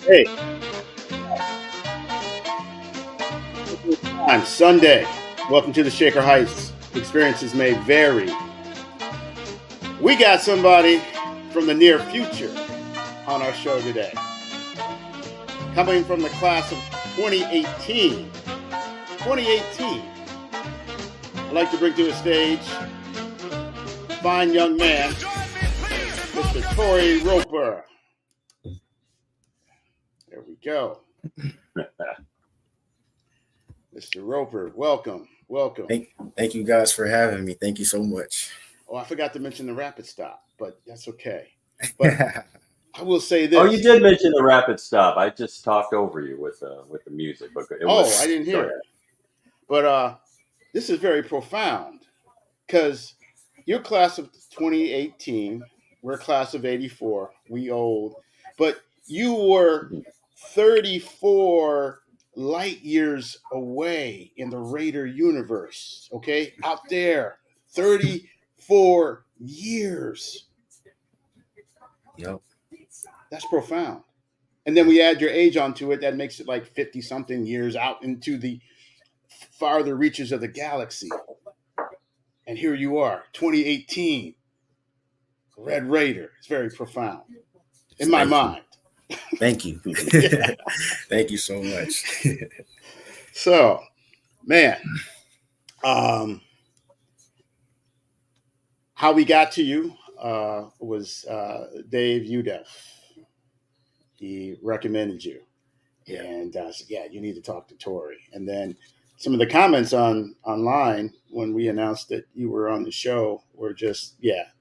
Hey, I'm Sunday. Welcome to the Shaker Heights. Experiences may vary. We got somebody from the near future on our show today. Coming from the class of 2018. 2018. I'd like to bring to the stage a fine young man, Mr. Torrey Roper. There we go. Mr. Roper, welcome. Welcome. Thank you guys for having me. Thank you so much. Oh, I forgot to mention the rapid stop, but that's okay. But I will say this. Oh, you did mention the rapid stop. I just talked over you with the music. But I didn't hear it. But this is very profound because your class of 2018, we're class of 84, we old, but you were 34 light years away in the Raider universe, okay? Out there, 34 years. Yep. That's profound. And then we add your age onto it, that makes it like 50 something years out into the farther reaches of the galaxy. And here you are, 2018, Red Raider. It's very profound in my mind. Thank you. Thank you so much. So, man, how we got to you was Dave Udef. He recommended you. Yeah. And said, yeah, you need to talk to Torrey. And then some of the comments online when we announced that you were on the show were just,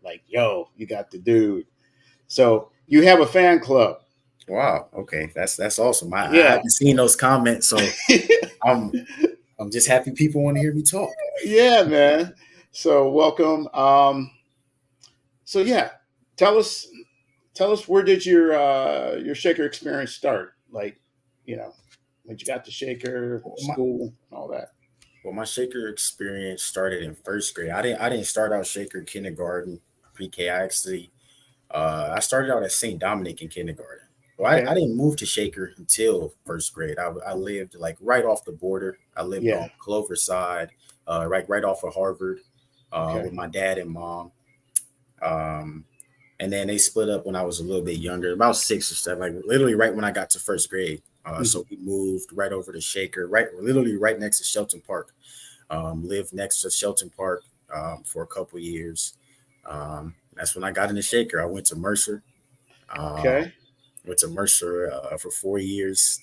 like, yo, you got the dude. So you have a fan club. Wow. Okay. That's awesome. I haven't seen those comments, so I'm just happy people want to hear me talk. Yeah, man. So welcome. Tell us where did your Shaker experience start? Like, when you got to Shaker, school, and all that. Well, my Shaker experience started in first grade. I didn't start out Shaker kindergarten, pre-K. I started out at St. Dominic in kindergarten. Well, Okay. I didn't move to Shaker until first grade. I lived like right off the border. I lived on Clover side, right off of Harvard, with my dad and mom. And then they split up when I was a little bit younger, about 6 or 7, like literally right when I got to first grade. So we moved right over to Shaker, literally right next to Shelton Park. Lived next to Shelton Park for a couple of years. That's when I got into Shaker. I went to Mercer. Went to Mercer for 4 years.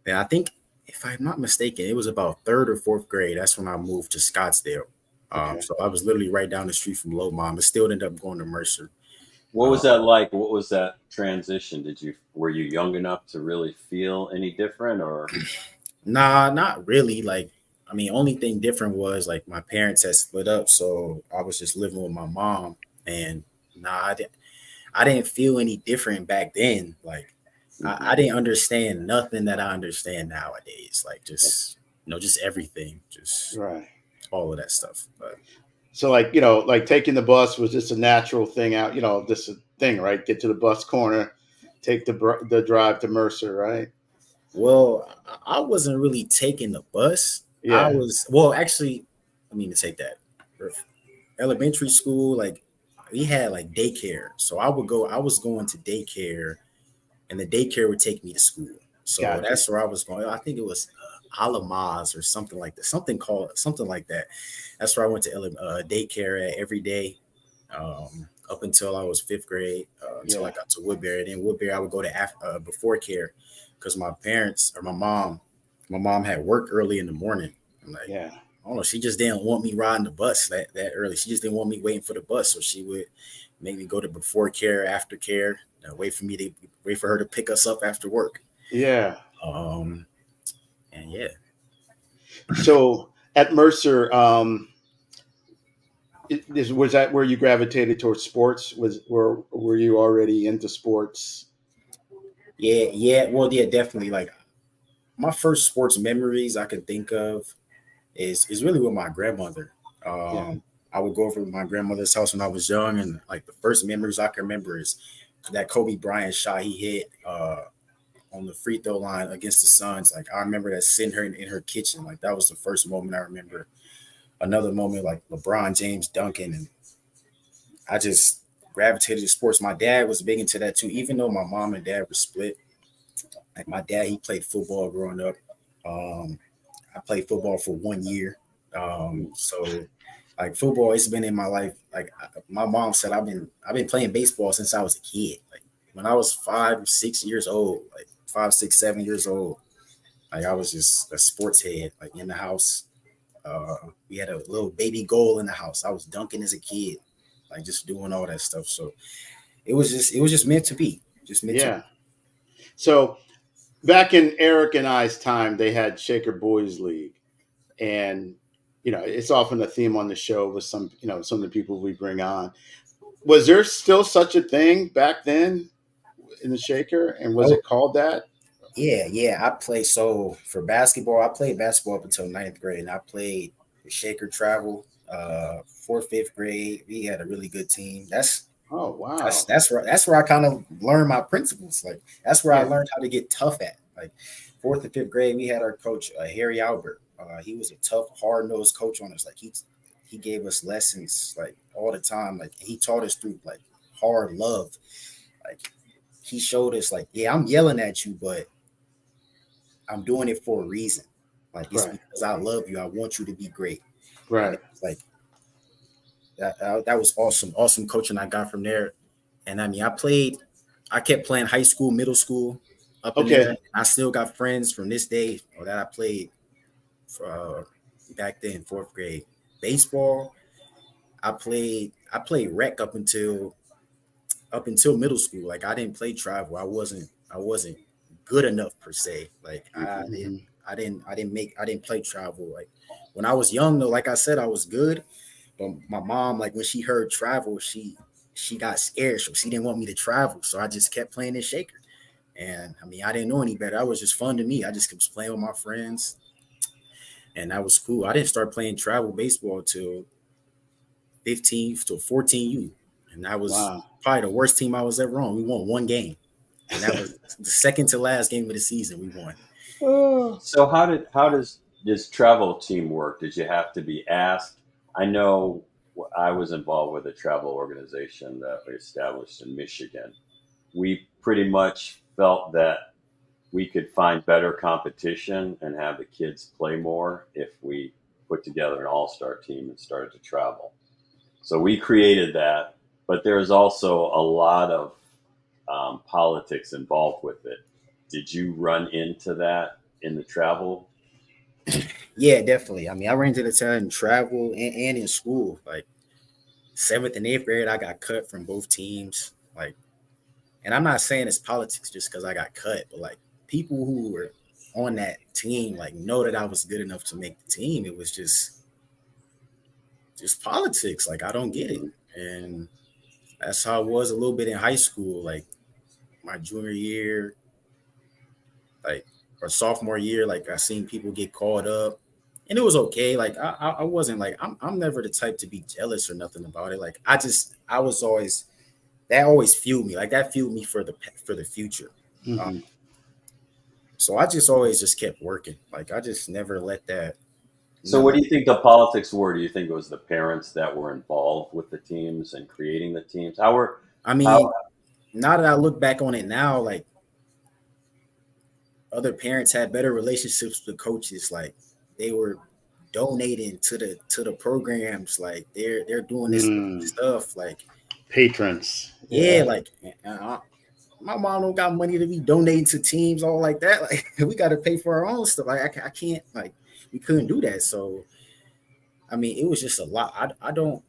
And I think, if I'm not mistaken, it was about third or fourth grade. That's when I moved to Scottsdale. So I was literally right down the street from Lowmont, but still ended up going to Mercer. What was that like? What was that transition? Were you young enough to really feel any different, or? Nah, not really. Like, I mean, only thing different was like my parents had split up, so I was just living with my mom. And I didn't feel any different back then. Like, I didn't understand nothing that I understand nowadays. Like, just everything, just all of that stuff. But so, like taking the bus was just a natural thing out. This thing, right? Get to the bus corner, take the drive to Mercer, right? Well, I wasn't really taking the bus. Yeah. Actually, I mean to take that. For elementary school, like we had like daycare. So I was going to daycare, and the daycare would take me to school. So that's where I was going. I think it was Alamaz or something like that. Something like that. That's where I went to daycare at every day, up until I was fifth grade, until I got to Woodbury. Then Woodbury, I would go to before care, because my mom had work early in the morning. I'm like, I don't know. She just didn't want me riding the bus that early. She just didn't want me waiting for the bus. So she would make me go to before care, after care, wait for her to pick us up after work. Yeah. And yeah. So at Mercer, was that where you gravitated towards sports? Were you already into sports? Yeah. Well, yeah, definitely. Like, my first sports memories I can think of is really with my grandmother. I would go over to my grandmother's house when I was young, and like the first memories I can remember is that Kobe Bryant shot he hit on the free throw line against the Suns. Like I remember that sitting her in her kitchen. Like that was the first moment I remember. Another moment like LeBron James dunking, and I just gravitated to sports. My dad was big into that too, even though my mom and dad were split. Like my dad, he played football growing up. Um, I played football for 1 year. So like football, it's been in my life. Like my mom said, I've been playing baseball since I was a kid. Like when I was 5, 6 years old, like 5, 6, 7 years old, like I was just a sports head. Like in the house, we had a little baby goal in the house. I was dunking as a kid, like just doing all that stuff. So it was just meant to be. Just meant to be. Yeah. So back in Eric and I's time, they had Shaker Boys League, and it's often a theme on the show with some of the people we bring on. Was there still such a thing back then in the Shaker, and was Oh, it called that? yeah. I played so for basketball. I played basketball up until ninth grade, and I played for Shaker Travel. Fourth, fifth grade, we had a really good team. Oh That's wow. that's where I kind of learned my principles. Like that's where I Yeah. learned how to get tough at. Like fourth and fifth grade, we had our coach Harry Albert. He was a tough, hard nosed coach on us. Like he gave us lessons like all the time. Like he taught us through like hard love. Like he showed us like, yeah, I'm yelling at you, but I'm doing it for a reason. Like it's Right. because I love you. I want you to be great. And Right. it's like that was awesome coaching I got from there. And I mean, I kept playing high school, middle school, up in Okay. there. I still got friends from this day or that I played back then, fourth grade. Baseball, I played rec up until middle school. Like I didn't play travel. I wasn't good enough per se. Like Mm-hmm. I didn't play travel. Like when I was young though, like I said, I was good. But my mom, like when she heard travel, she got scared. So she didn't want me to travel. So I just kept playing this shaker. And I mean, I didn't know any better. That was just fun to me. I just kept playing with my friends, and that was cool. I didn't start playing travel baseball till 15 to 14U, and that was Wow. probably the worst team I was ever on. We won one game, and that was the second to last game of the season. We won. Oh. So how does travel team work? Did you have to be asked? I know I was involved with a travel organization that we established in Michigan. We pretty much felt that we could find better competition and have the kids play more if we put together an all-star team and started to travel. So we created that, but there's also a lot of politics involved with it. Did you run into that in the travel? Yeah, definitely. I mean, I ran into the time in travel and in school. Like seventh and eighth grade, I got cut from both teams. Like, and I'm not saying it's politics just because I got cut, but like people who were on that team, like know that I was good enough to make the team. It was just politics. Like I don't get it, Mhm. and that's how it was a little bit in high school. Like my junior year, like or sophomore year, like I seen people get called up, and it was okay. Like I wasn't like I'm never the type to be jealous or nothing about it. Like I was always that always fueled me. Like that fueled me for the future. Uh, Mm-hmm. so I just always just kept working. Like I just never let that So, what never. do you think the politics were? Do you think it was the parents that were involved with the teams and creating the teams? I How, mean, now that I look back on it now, like other parents had better relationships with coaches. Like they were donating to the programs. Like they're doing this Mm. stuff. Like Patrons. yeah, Yeah. like my mom don't got money to be donating to teams all like that. Like we got to pay for our own stuff. Like I can't like we couldn't do that. So I mean, it was just a lot. I don't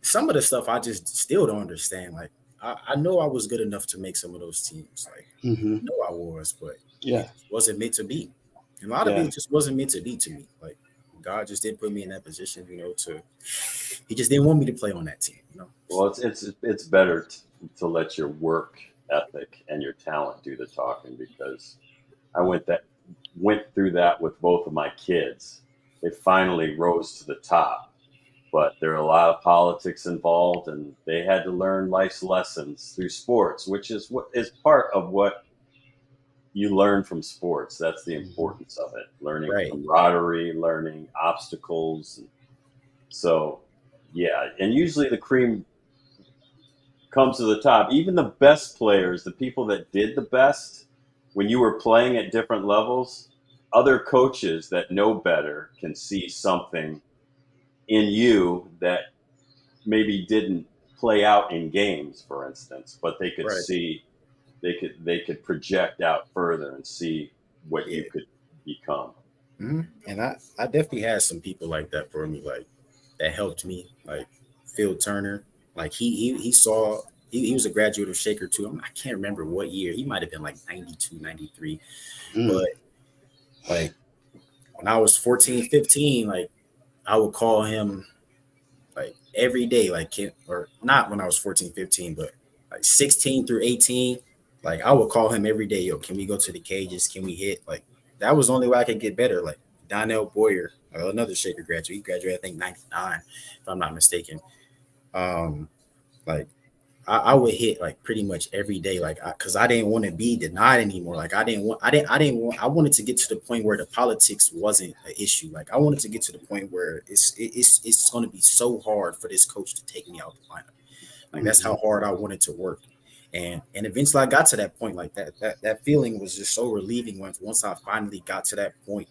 some of the stuff I just still don't understand. Like I know I was good enough to make some of those teams. Like Mm-hmm. I know I was, but Yeah. it just wasn't meant to be. And a lot of Yeah. it just wasn't meant to be to me. Like God just didn't put me in that position, to he just didn't want me to play on that team. well, So it's better to let your work ethic and your talent do the talking because I went through that with both of my kids. They finally rose to the top, but there are a lot of politics involved, and they had to learn life's lessons through sports, which is what is part of what you learn from sports. That's the importance of it. Learning Right. camaraderie, learning obstacles. So, yeah, and usually the cream comes to the top. Even the best players, the people that did the best, when you were playing at different levels, other coaches that know better can see something in you that maybe didn't play out in games, for instance, but they could Right. see, they could project out further and see what you Yeah. could become. And I definitely had some people like that for me, like that helped me, like Phil Turner. Like he saw he was a graduate of Shaker too. I can't remember what year. He might have been like 92, 93. Mm. But like when I was 14, 15, like I would call him like every day, like or not when I was 14, 15, but like 16 through 18, like I would call him every day. Yo, can we go to the cages? Can we hit? Like that was the only way I could get better. Like Donnell Boyer, another Shaker graduate. He graduated, I think, 99, if I'm not mistaken. Um, like I would hit like pretty much every day, like because I didn't want to be denied anymore. Like I wanted to get to the point where the politics wasn't an issue. Like I wanted to get to the point where it's going to be so hard for this coach to take me out the lineup. Like that's how hard I wanted to work, and eventually I got to that point. Like that feeling was just so relieving once I finally got to that point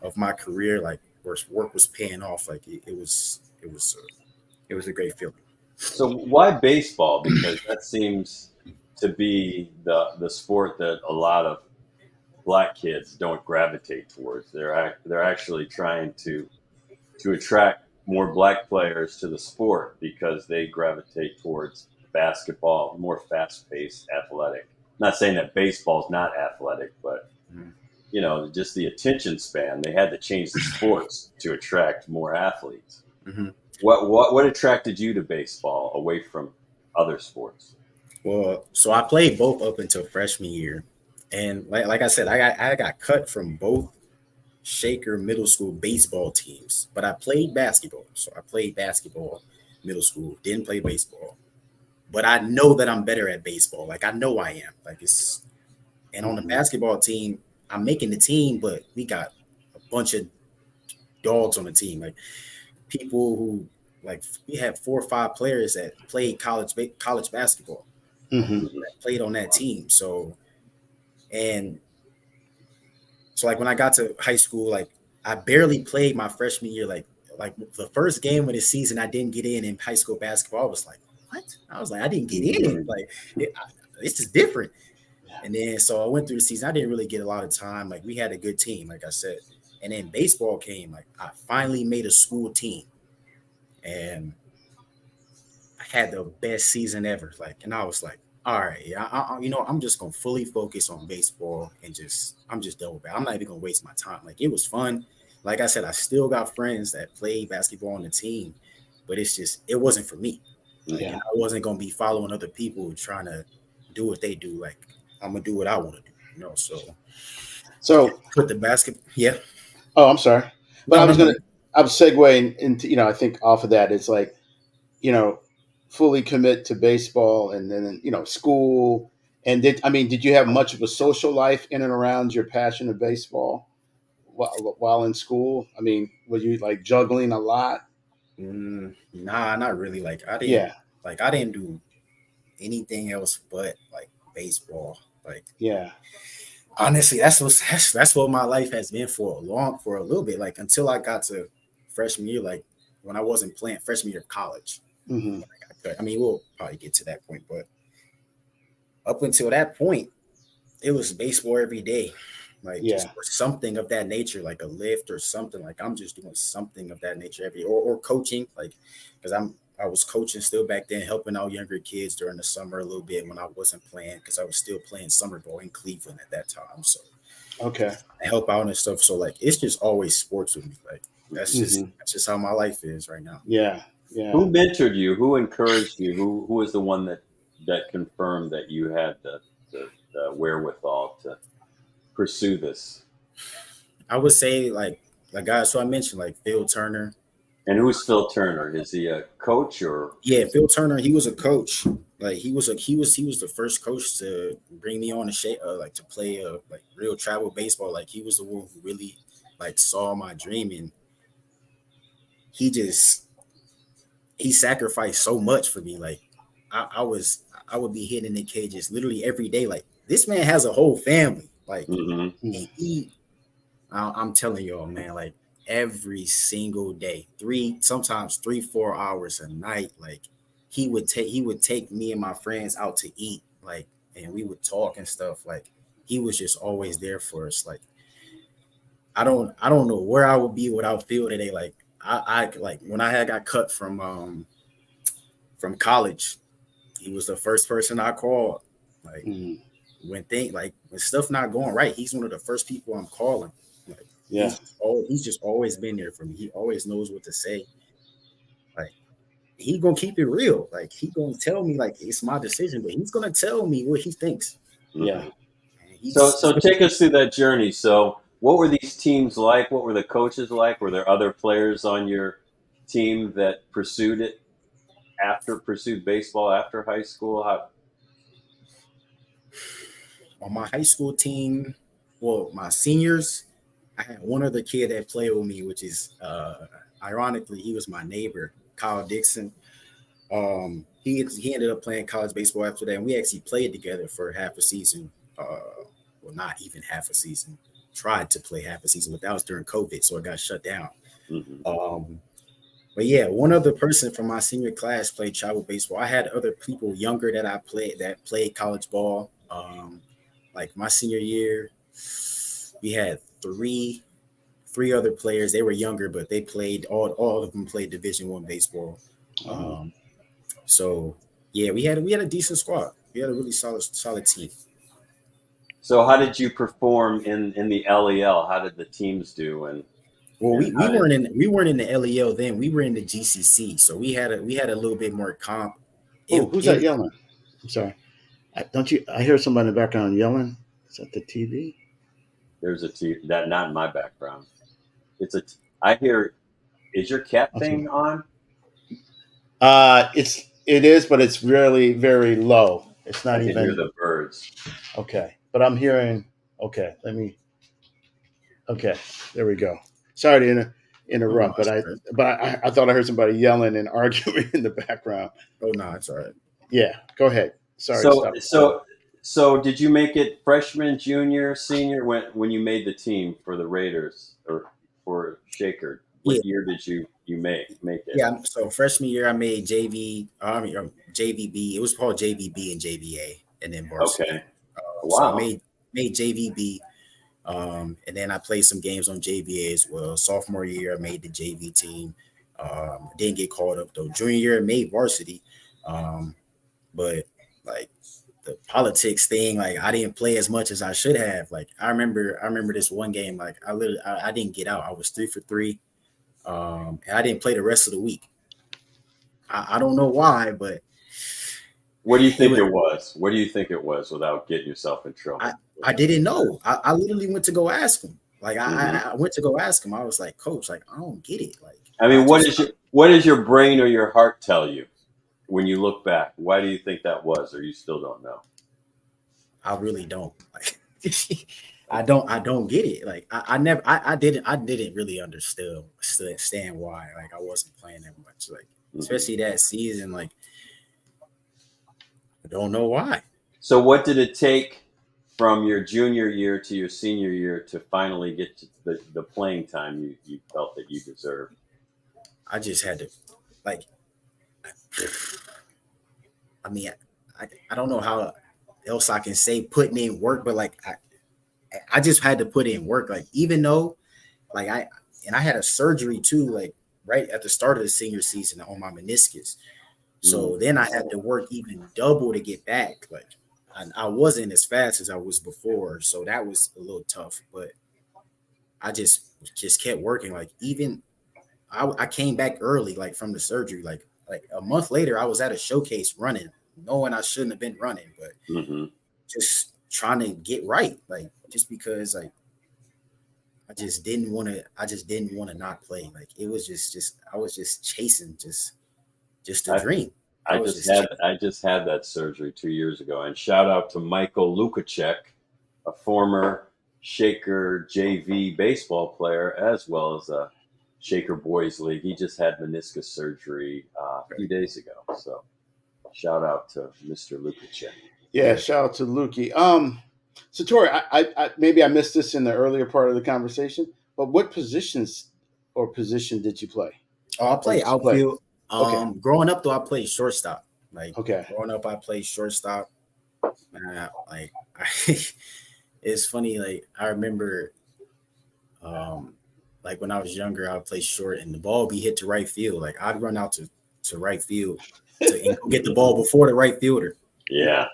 of my career, like where work was paying off. Like it was a great feeling. So why baseball? Because that seems to be the sport that a lot of black kids don't gravitate towards. They're actually trying to attract more black players to the sport because they gravitate towards basketball, more fast-paced, athletic. Not saying that baseball's not athletic, but Mhm. just the attention span. They had to change the sports to attract more athletes. Mhm. What attracted you to baseball away from other sports? Well, so I played both up until freshman year, and like I said, I got cut from both Shaker middle school baseball teams, but I played basketball. So I played basketball middle school, didn't play baseball, but I know that I'm better at baseball. Like I know I am. Like it's and on the Mhm. basketball team, I'm making the team, but we got a bunch of dogs on the team, like people who like we had 4 or 5 players that played college basketball Mhm. that played on that team. And so like when I got to high school, like I barely played my freshman year. Like the first game of the season, I didn't get in high school basketball. I was like, what? I was like, I didn't get in. Mhm. Like it's just different. And then so I went through the season. I didn't really get a lot of time. Like we had a good team, like I said. And then baseball came. Like I finally made a school team, and I had the best season ever. Like, and I was like, all right, yeah, I'm just gonna fully focus on baseball and I'm just done with it. I'm not even gonna waste my time. Like, it was fun. Like I said, I still got friends that play basketball on the team, but it wasn't for me. Like, Yeah. and I wasn't gonna be following other people trying to do what they do. Like, I'm gonna do what I want to do. So So, put the basket, yeah, oh, I'm sorry, but no, no, no. I was segueing into, I think off of that, it's like, you know, fully commit to baseball and then, school. And did you have much of a social life in and around your passion of baseball while in school? I mean, were you like juggling a lot? Nah, not really. Yeah. Like I didn't do anything else but like baseball. Like Yeah. honestly, that's what my life has been for a little bit. Like until I got to freshman year, like when I wasn't playing freshman year of college. Hmm. I mean, we'll probably get to that point, but up until that point, it was baseball every day. Like just Yeah. or something of that nature, like a lift or something. Like I'm just doing something of that nature or coaching, like because I was coaching still back then, helping out younger kids during the summer a little bit when I wasn't playing because I was still playing summer ball in Cleveland at that time. So Okay. I help out and stuff. So like it's just always sports with me. Like Hmm. that's just how my life is right now. Yeah. Yeah. Who mentored you? Who encouraged you? Who was the one that confirmed that you had the wherewithal to pursue this? I would say like guys, so I mentioned like Phil Turner, And who's Phil Turner? Is he a coach or? Yeah, Phil Turner. He was a coach. Like he was the first coach to bring me on like to play like real travel baseball. Like he was the one who really like saw my dream, and he just he sacrificed so much for me. Like I would be hitting the cages literally every day. Like this man has a whole family. Like Mm-hmm. and I'm telling y'all, man, like every single day, sometimes 3-4 hours a night, like he would take me and my friends out to eat, like, and we would talk and stuff. Like he was just always there for us. Like I don't know where I would be without Phil today. Like I like when I had got cut from college, he was the first person I called. Like when stuff not going right, he's one of the first people I'm calling. Like Yeah. he's just always been there for me. He always knows what to say. Like he gonna keep it real. Like he gonna tell me like it's my decision, but he's gonna tell me what he thinks. Yeah. And So take us through that journey. So what were these teams like? What were the coaches like? Were there other players on your team that pursued baseball after high school? How? on my high school team, well, my seniors, I had one other kid that played with me, which is ironically, he was my neighbor, Kyle Dixon. He ended up playing college baseball after that, and we actually played together for half a season. Well, not even half a season. Tried to play half a season, but that was during COVID, so it got shut down. Mm-hmm. But yeah, one other person from my senior class played travel baseball. I had other people younger that played college ball. Like my senior year, we had three other players. They were younger, but they played all of them played Division I baseball. Um, so yeah, we had a decent squad. We had a really solid team. So how did you perform in the LEL? How did the teams do? Well, And we weren't in the LEL then. We were in the GCC, so we had a little bit more comp. Oh, who's that yelling? I'm sorry. I hear somebody in the background yelling. Is that the TV? there's a team that not in my background. I hear. Is your cat Okay. thing on? It is, but it's really very low. It's I not can hear even the birds. okay. But I'm hearing. Okay, Okay, there we go. Sorry to Oh no, interrupt, it's all right. but I thought I heard somebody yelling and arguing in the background. Oh no, it's all right. Yeah, go ahead. Sorry to So stop. so so did you make it freshman, junior, senior when you made the team for the Raiders or for Shaker? Yeah, What year did you make it? yeah. So freshman year, I made JV. JVB. It was called JVB and JVA, and then varsity. Okay. So I Wow. made JVB, and then I played some games on JVA as well. Sophomore year, I made the JV team. Didn't get called up though. Junior year, I made varsity, but like the politics thing, like I didn't play as much as I should have. Like I remember this one game, like I didn't get out. I was 3 for 3. And I didn't play the rest of the week. I don't know why, but What do you it think was. it was? What do you think it was without getting yourself in I, trouble? I didn't know. I literally went to go ask him. Like Hmm. I went to go ask him. I was like, Coach, like I don't get it. Like I I mean, just what does your brain or your heart tell you when you look back? Why do you think that was, or you still don't know? I really don't. Like I don't get it. Like I never I didn't really understand why. Like I wasn't playing that much. Like Hmm. especially that season. Like I don't know why. So, what did it take from your junior year to your senior year to finally get to the playing time you felt that you deserved? I just had to like I mean I don't know how else I can say putting in work, but like I just had to put in work. Like even though like I had a surgery too, like right at the start of the senior season on my meniscus. Mm. So then I had to work even double to get back. Like I wasn't as fast as I was before, so that was a little tough. But I just kept working. Like even I came back early, like from the surgery. Like a month later, I was at a showcase running, knowing I shouldn't have been running, but Hmm. just trying to get right. Like just because like I just didn't want to. I just didn't want to not play. Like it was just I was just chasing just a I, dream. I I was just just had chasing. I just had that surgery 2 years ago, and shout out to Michael Lukacek, a former Shaker JV baseball player, as well as a Shaker Boys League. He just had meniscus surgery a few days ago. So shout out to Mr. Lukacek. Yeah, Yeah. shout out to Lukey. So Tori, I maybe I missed this in the earlier part of the conversation, but what position did you play Oh, I or play used to play? outfield. Okay, Growing up though, I played shortstop. Like okay, growing up, I played shortstop. Like it's funny. Like I remember, um, like when I was younger, I would play short, and the ball be hit to right field. Like I'd run out to right field to and go get the ball before the right fielder. Yeah.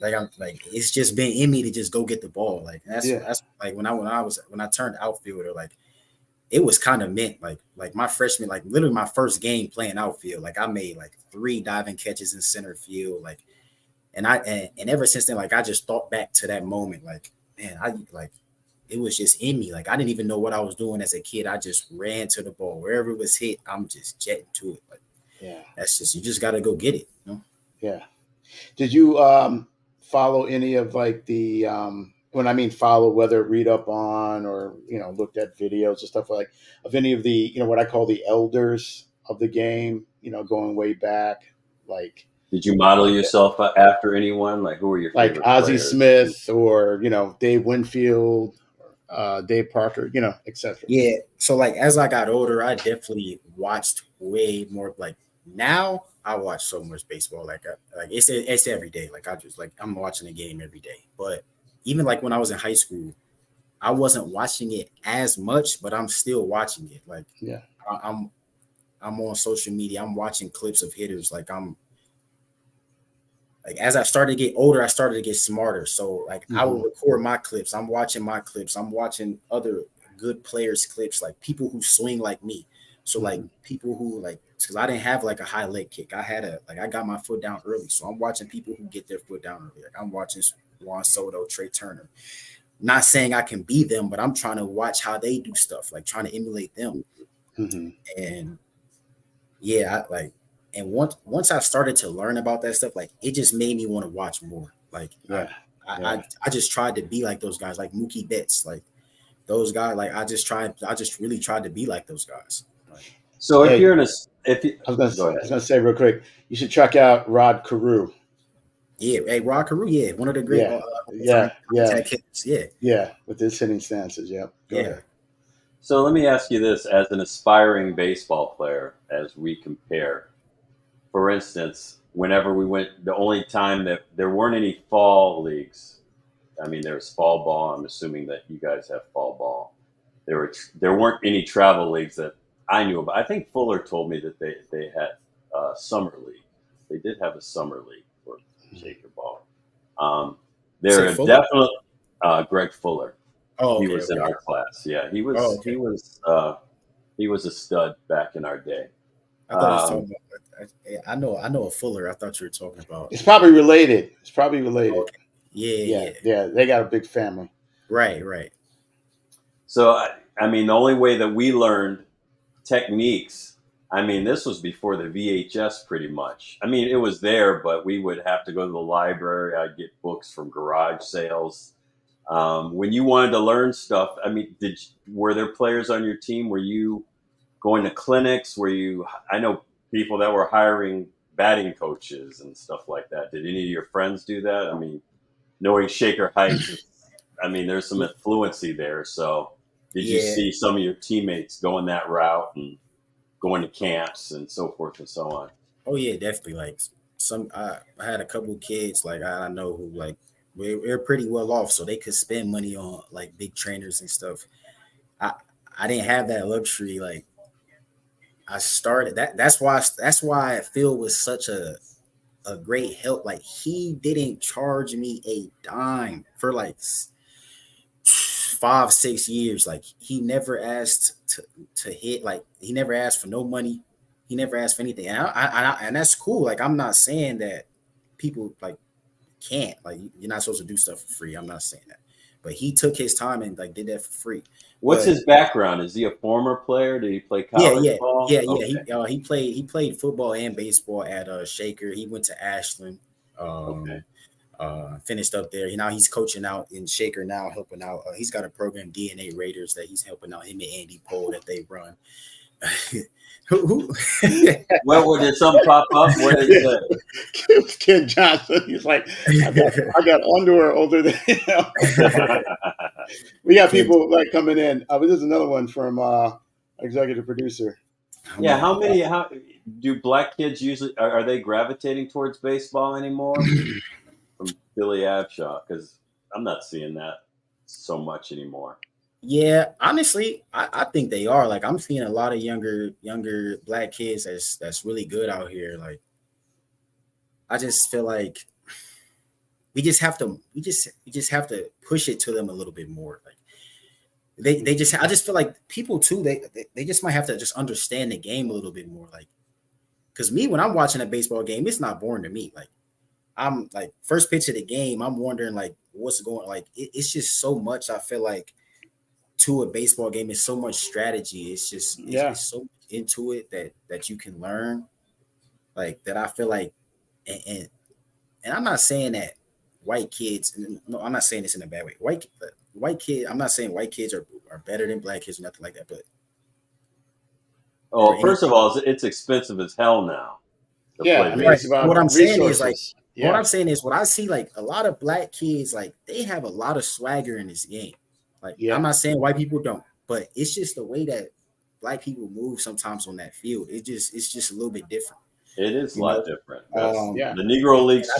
Like I'm like it's just been in me to just go get the ball. Like yeah, that's like when I turned outfielder, like it was kind of meant like my freshman, like literally my first game playing outfield. Like I made like 3 diving catches in center field. Like and ever since then, like I just thought back to that moment. Like, man, I like it was just in me. Like I didn't even know what I was doing as a kid. I just ran to the ball. Wherever it was hit, I'm just jetting to it. Like yeah, that's just you just gotta go get it. You know? yeah. Did you follow any of like the when I mean follow, whether read up on or looked at videos and stuff like of any of the what I call the elders of the game, going way back, like Did you model like yourself after anyone? Like, who are your like favorite Ozzie players? Smith or Dave Winfield, Dave Parker, etc. Yeah. So like as I got older, I definitely watched way more. Like now, I watch so much baseball. Like it's every day. Like I just like I'm watching a game every day. But even like when I was in high school, I wasn't watching it as much, but I'm still watching it. Like Yeah. I, I'm I'm on social media. I'm watching clips of hitters. Like as I started to get older, I started to get smarter. So like I Hmm. will record my clips. I'm watching my clips. I'm watching other good players' clips, like people who swing like me. So like Hmm. people who like because I didn't have like a high leg kick. I got my foot down early. So I'm watching people who get their foot down early. Like I'm watching Juan Soto, Trey Turner. Not saying I can be them, but I'm trying to watch how they do stuff, like trying to emulate them. Hmm. And yeah, and once I started to learn about that stuff, like it just made me want to watch more. Like Yeah. Yeah. I just tried to be like those guys, like Mookie Betts, like those guys. Like I just really tried to be like those guys. Like So if Hey, you're in a, if you go I ahead. was gonna say real quick, you should check out Rod Carew. yeah, hey, Rod Carew, yeah, one of the great Yeah. time Yeah. Yeah. contact hitters. Yeah, Yeah. With his hitting stances. Yeah. Go yeah. ahead. So let me ask you this: as an aspiring baseball player, as we compare, for instance, whenever we went, the only time that there weren't any fall leagues. I mean, there was fall ball. I'm assuming that you guys have fall ball. There weren't any travel leagues that I knew about. I think Fuller told me that they had a summer league. They did have a summer league for shaker ball. Um, You say there are Fuller? definitely Greg Fuller. Oh, He okay, was in okay. our class. Yeah, Oh, okay. he was a stud back in our day. I thought you were Um, talking about. I know a Fuller. I thought you were talking about. It's probably related. It's probably related. Okay. Yeah, Yeah. yeah. Yeah. They got a big family. Right, right. so I mean, the only way that we learned techniques. I mean, this was before the VHS pretty much. I mean, it was there, but we would have to go to the library. I'd get books from garage sales. When you wanted to learn stuff, I mean, were there players on your team? Were you going to clinics? I know people that were hiring batting coaches and stuff like that. Did any of your friends do that? I mean, knowing Shaker Heights, I mean, there's some fluency there. So did you Yeah. see some of your teammates going that route and going to camps and so forth and so on? Oh yeah, definitely. Like I had a couple kids like I know who like we're pretty well off, so they could spend money on like big trainers and stuff. I I didn't have that luxury. Like I started that. That's why Phil was such a great help. Like he didn't charge me a dime for like 5 6 years. Like he never asked to hit. Like he never asked for no money. He never asked for anything, and that's cool. Like I'm not saying that people like can't. Like you're not supposed to do stuff for free. I'm not saying that, but he took his time and like did that for free. What's But his background? Is he a former player? Did he play yeah, college ball? yeah. He played football and baseball at Shaker. He went to Ashland. Okay. Finished up there. Now he's coaching out in Shaker now, helping out. He's got a program, DNA Raiders, that he's helping out him and Andy Pohl that they run. who? Well, did something pop up? What is it? Ken Johnson. He's like, I got underwear older than him. We got people like coming in. But there's another one from executive producer. Yeah, how do black kids usually are they gravitating towards baseball anymore? From Billy Abshaw, because I'm not seeing that so much anymore. Yeah, honestly, I think they are. Like I'm seeing a lot of younger black kids that's really good out here. Like I just feel like we just have to push it to them a little bit more. Like I just feel like people too, they just might have to just understand the game a little bit more. Like, because me, when I'm watching a baseball game, it's not boring to me. Like I'm like first pitch of the game, I'm wondering like what's going, like it's just so much. I feel like to a baseball game, it's so much strategy. It's just it's so into it that you can learn. Like that, I feel like, and I'm not saying that white kids. No, I'm not saying this in a bad way. White kid. I'm not saying white kids are better than black kids or nothing like that. But First of all, it's expensive as hell now. It's about what I'm resources. saying is like what I'm saying is what I see, like a lot of black kids, like they have a lot of swagger in this game. Like I'm not saying white people don't, but it's just the way that black people move sometimes on that field. It's just a little bit different. It is a lot different. The Negro Leagues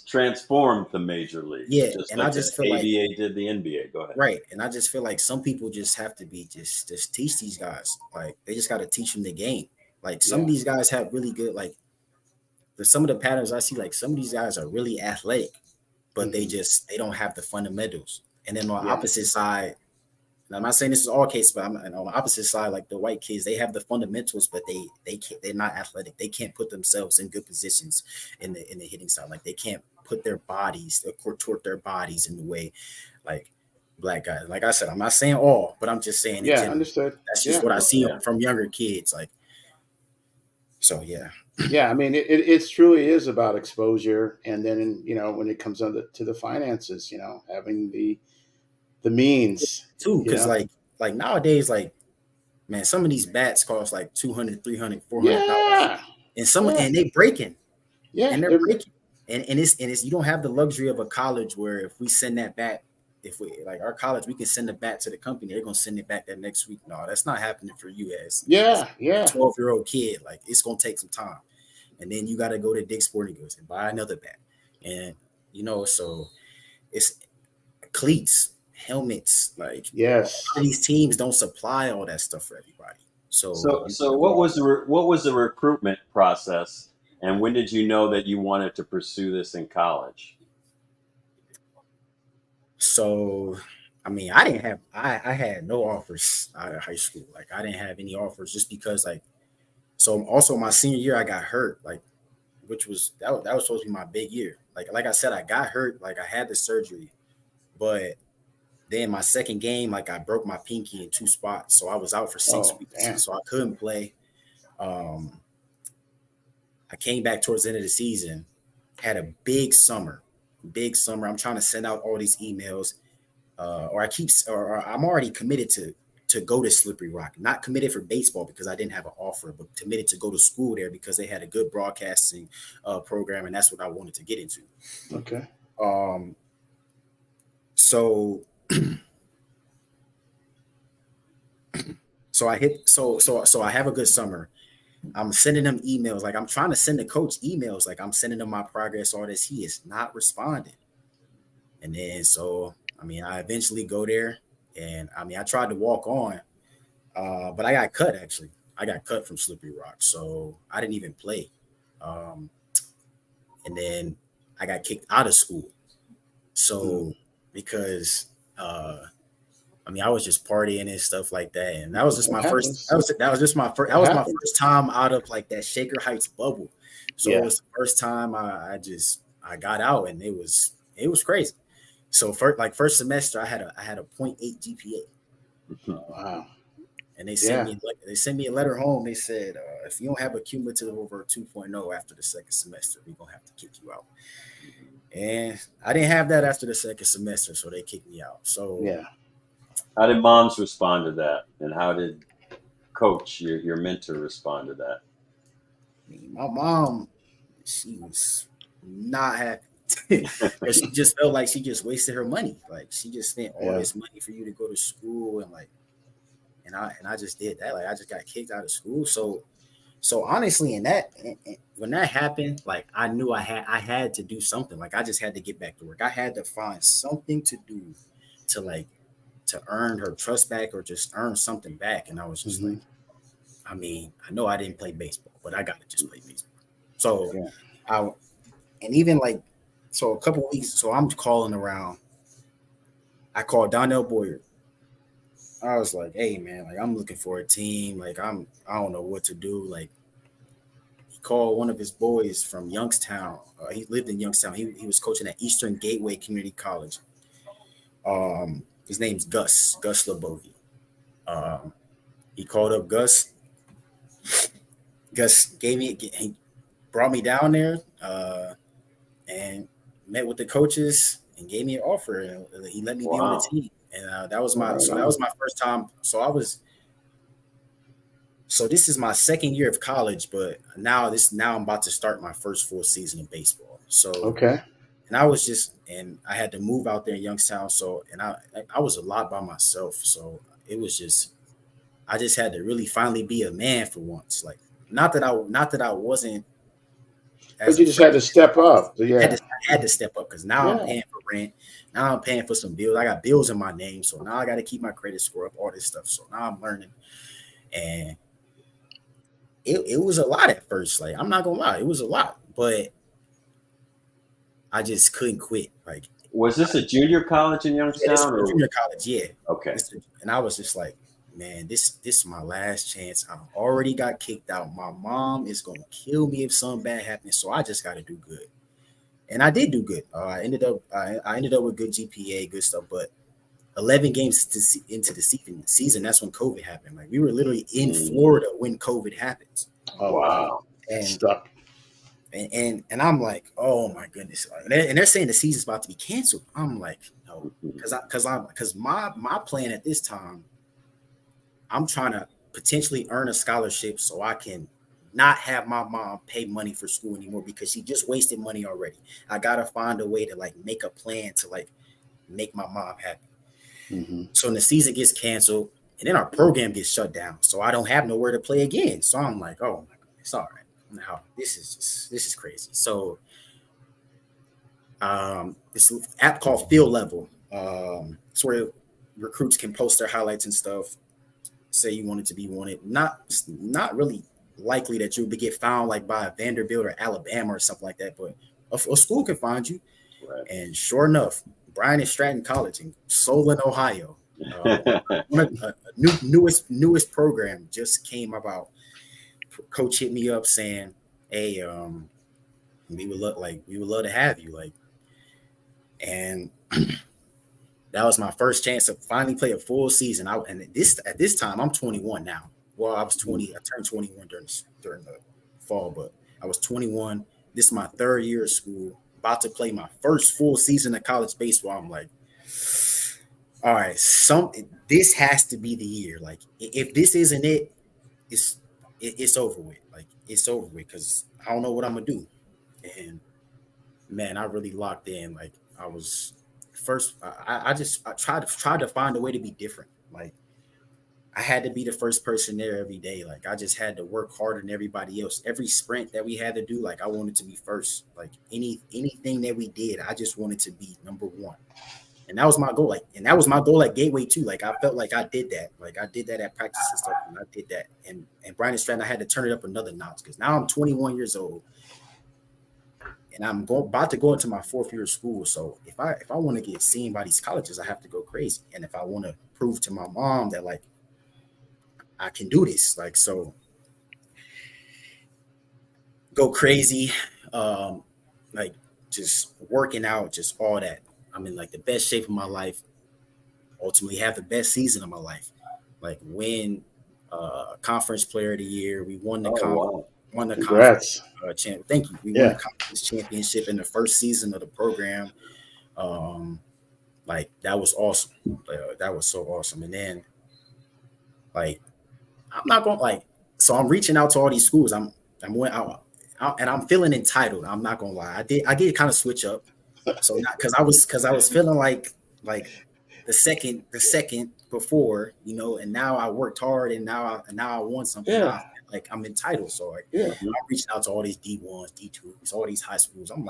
transformed the major leagues. Yeah, and like I just feel like ABA did the NBA. Go ahead. Right, and I just feel like some people just have to be just teach these guys. Like they just got to teach them the game. Like some of these guys have really good, like some of the patterns I see. Like some of these guys are really athletic, but they don't have the fundamentals. And then on the opposite side, and I'm not saying this is all cases, but on the opposite side, like the white kids, they have the fundamentals, but they can't. They're not athletic. They can't put themselves in good positions in the hitting side. Like they can't put their bodies, contort their bodies in the way like black guys. Like I said, I'm not saying all, but I'm just saying. Yeah, understood. That's just what I see from younger kids. Like, so yeah. Yeah, I mean, it truly is about exposure, and then when it comes to the finances, having the means too, because like nowadays, like man, some of these bats cost like $200, $300, $400, and they breaking, and they're breaking, and it's you don't have the luxury of a college where if we send that bat, if we like our college, we can send the bat to the company, they're gonna send it back that next week. No, that's not happening for you as a 12-year-old kid. Like it's gonna take some time, and then you got to go to Dick's Sporting Goods and buy another bat, and so it's cleats, helmets, like these teams don't supply all that stuff for everybody. So what was the recruitment process, and when did you know that you wanted to pursue this in college? So I mean, I had no offers out of high school. Like I didn't have any offers just because so also my senior year I got hurt, like which was that was supposed to be my big year. Like I said, I got hurt, like I had the surgery, but then my second game, like I broke my pinky in 2 spots, so I was out for 6 weeks, so I couldn't play. I came back towards the end of the season, had a big summer. I'm trying to send out all these emails, or I'm already committed to go to Slippery Rock. Not committed for baseball because I didn't have an offer, but committed to go to school there because they had a good broadcasting program, and that's what I wanted to get into. Okay. So I have a good summer. I'm sending them emails. Like I'm trying to send the coach emails. Like I'm sending him my progress, all this. He is not responding. And then, I eventually go there, and I tried to walk on, but I got cut actually. I got cut from Slippery Rock. So I didn't even play. And then I got kicked out of school. So because I was just partying and stuff like that, and that was just my first. That was my first time out of like that Shaker Heights bubble. So it was the first time I got out, and it was crazy. So first semester, I had a .8 GPA. Wow. And they sent me a letter home. They said, if you don't have a cumulative over 2.0 after the second semester, we're gonna have to kick you out. And I didn't have that after the second semester, so they kicked me out. So Yeah. How did moms respond to that, and how did Coach, your mentor, respond to that? my mom, she was not happy. But she just felt like she just wasted her money. Like she just spent all this money for you to go to school, and I just did that. Like I just got kicked out of school. So honestly, when that happened, like I knew I had to do something. Like I just had to get back to work. I had to find something to do to earn her trust back or just earn something back. And I was just like, I mean, I know I didn't play baseball, but I got to just play baseball. So so a couple weeks, so I'm calling around. I called Donnell Boyer. I was like, hey man, like I'm looking for a team. Like I don't know what to do. Like he called one of his boys from Youngstown. He lived in Youngstown. He was coaching at Eastern Gateway Community College. His name's Gus Labovi. He called up Gus. Gus he brought me down there and met with the coaches and gave me an offer. And he let me be on the team. And that was my first time. So this is my second year of college, but now I'm about to start my first full season of baseball. So and I had to move out there in Youngstown. So and I was a lot by myself. So it was I just had to really finally be a man for once. Like not that I wasn't. But you just had to step up. I had to step up because now I'm paying for rent. Now I'm paying for some bills. I got bills in my name, so now I got to keep my credit score up. All this stuff. So now I'm learning, and it was a lot at first. Like I'm not gonna lie, it was a lot, but I just couldn't quit. Like, was this a junior college in Youngstown? Or junior college, yeah. Okay. And I was just like, man, this is my last chance. I already got kicked out. My mom is gonna kill me if something bad happens. So I just got to do good, and I did do good. I ended up with good GPA, good stuff. But 11 games into the season, that's when COVID happened. Like we were literally in Florida when COVID happens. Oh wow! And stuck. And I'm like, oh my goodness! And they're saying the season's about to be canceled. I'm like, no, because my plan at this time, I'm trying to potentially earn a scholarship so I can not have my mom pay money for school anymore because she just wasted money already. I gotta find a way to like make a plan to like make my mom happy. So when the season gets canceled and then our program gets shut down, so I don't have nowhere to play again. So I'm like, oh my goodness, all right. Now this is crazy. So this app called Field Level. It's where recruits can post their highlights and stuff. Say you wanted to be wanted. Not really likely that you would get found like by a Vanderbilt or Alabama or something like that, but a school can find you. Right. And sure enough, Bryan and Stratton College in Solon, Ohio, newest program just came about. Coach hit me up saying, hey, we would love to have you. Like, and that was my first chance to finally play a full season. At this time, I'm 21 now. Well, I was 20. I turned 21 during the fall, but I was 21. This is my third year of school. About to play my first full season of college baseball. I'm like, all right, this has to be the year. Like, if this isn't it, it's over with. Like, it's over with because I don't know what I'm gonna do. And man, I really locked in. Like, I was first. I tried to find a way to be different. Like, I had to be the first person there every day. Like, I just had to work harder than everybody else. Every sprint that we had to do, like, I wanted to be first. Like, anything that we did, I just wanted to be number one. And that was my goal. Like, and that was my goal at Gateway too. Like, I felt like I did that. Like, I did that at practice and stuff, and I did that. And Bryan and Stratton, I had to turn it up another notch because now I'm 21 years old, and I'm about to go into my fourth year of school. So if I want to get seen by these colleges, I have to go crazy. And if I want to prove to my mom that like I can do this, like, so go crazy, like just working out, just all that. I'm in like the best shape of my life. Ultimately, have the best season of my life. Like win conference player of the year. We won the Wow. Congrats. conference champ. Thank you. We won the conference championship in the first season of the program. Like that was awesome. That was so awesome. And then like I'm not gonna like. So I'm reaching out to all these schools. I'm went out, and I'm feeling entitled. I'm not gonna lie. I did kind of switch up. So not because I was feeling like the second before, and now I worked hard and now I won something. Yeah. Now like I'm entitled. So like Yeah. I'm reaching out to all these D1s, D2s, all these high schools. I'm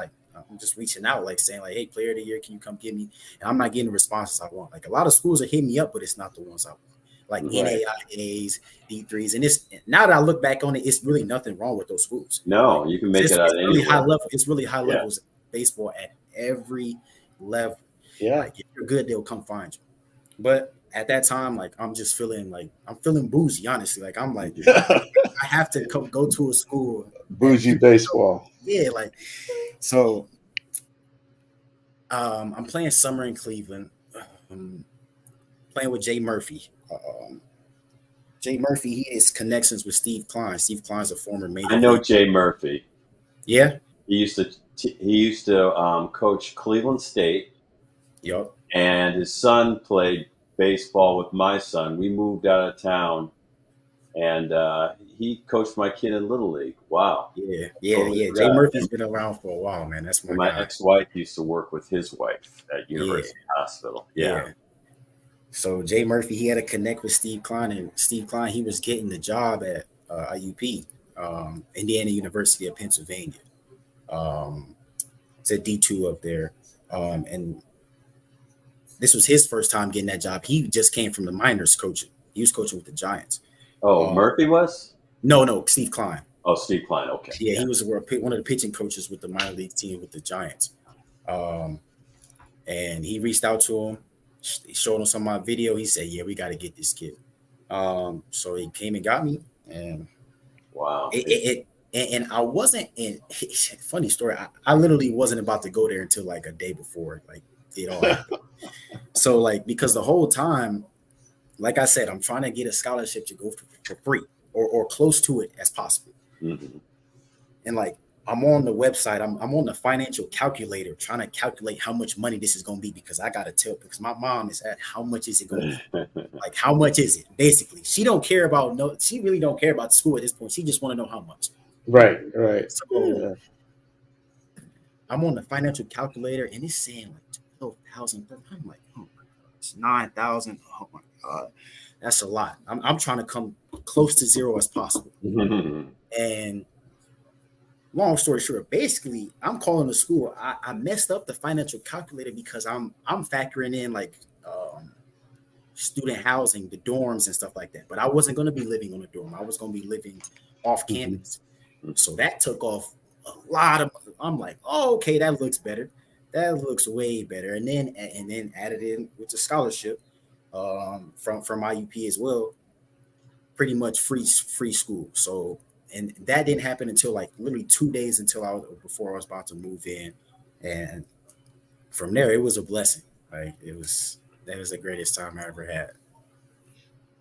just reaching out, like saying like, hey, player of the year, can you come get me? And I'm not getting the responses I want. Like a lot of schools are hitting me up, but it's not the ones I want. Like Right. NAIAs, D3s, and it's now that I look back on it, it's really nothing wrong with those schools. No, Like, you can make it's it out really high anywhere. level. It's really high Yeah. levels baseball at every level. Yeah. Like if you're good, they'll come find you. But at that time, like I'm just feeling like I'm feeling boozy, honestly. Like I'm like I have to go to a school. Bougie baseball. Yeah, like so. I'm playing summer in Cleveland. Playing with Jay Murphy. Jay Murphy, he has connections with Steve Klein. Steve Klein's a former major I know league. Jay Murphy. Yeah. He used to coach Cleveland State, Yup. and his son played baseball with my son. We moved out of town, and he coached my kid in Little League. Wow. Yeah. Totally Jay forgot. Murphy's been around for a while, man. That's my And my guy. ex-wife used to work with his wife at Yeah. University Hospital. Yeah. So Jay Murphy, he had to connect with Steve Klein, and Steve Klein, he was getting the job at IUP, Indiana University of Pennsylvania. It's a D2 up there, and this was his first time getting that job. He just came from the minors coaching. He was coaching with the Giants. Oh, Murphy was? No, Steve Klein. Oh, Steve Klein. Okay. Yeah, he was one of the pitching coaches with the minor league team with the Giants. And he reached out to him. He showed him some of my video. He said, "Yeah, we got to get this kid." So he came and got me, and Wow. and I wasn't in. Funny story. I literally wasn't about to go there until like a day before, like it all happened. So like because the whole time, like I said, I'm trying to get a scholarship to go for free or close to it as possible. Mm-hmm. And like I'm on the website, I'm on the financial calculator trying to calculate how much money this is going to be because I got to tell because my mom is at how much is it going to be? Like how much is it? Basically, she really don't care about school at this point. She just want to know how much. Right. So I'm on the financial calculator and it's saying like 12,000. I'm like, oh my God, it's 9,000. Oh my God, that's a lot. I'm trying to come close to zero as possible. And long story short, basically, I'm calling the school. I messed up the financial calculator because I'm factoring in like student housing, the dorms and stuff like that. But I wasn't going to be living on a dorm. I was going to be living off campus. So that took off a lot of. I'm like, oh, okay, that looks better. That looks way better. And then added in with the scholarship from IUP as well. Pretty much free school. So. And that didn't happen until like literally 2 days before I was about to move in, and from there it was a blessing. Like that was the greatest time I ever had.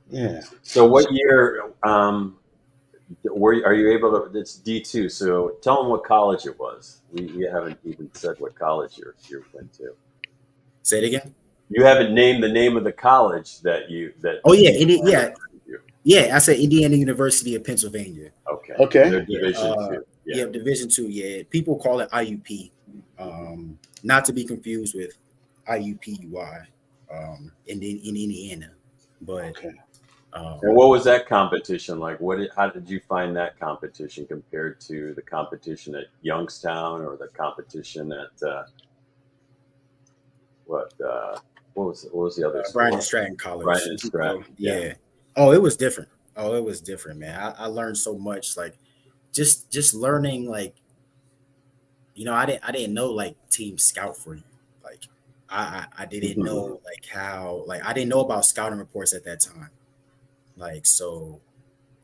Yeah. So what year are you able to? It's D2. So tell them what college it was. We haven't even said what college you went to. Say it again. You haven't named the name of the college that. Oh yeah, yeah. I said Indiana University of Pennsylvania. Okay. They're Division two. Yeah, Division two. Yeah, people call it IUP, not to be confused with IUPUI in Indiana. But and what was that competition like? How did you find that competition compared to the competition at Youngstown or the competition at what was the other school? Bryan and Stratton College. Bryan and Stratton. Yeah. Oh, it was different. Man. I learned so much. Like just learning. Like I didn't know like teams scout for you. Like I didn't know like how I didn't know about scouting reports at that time. Like so,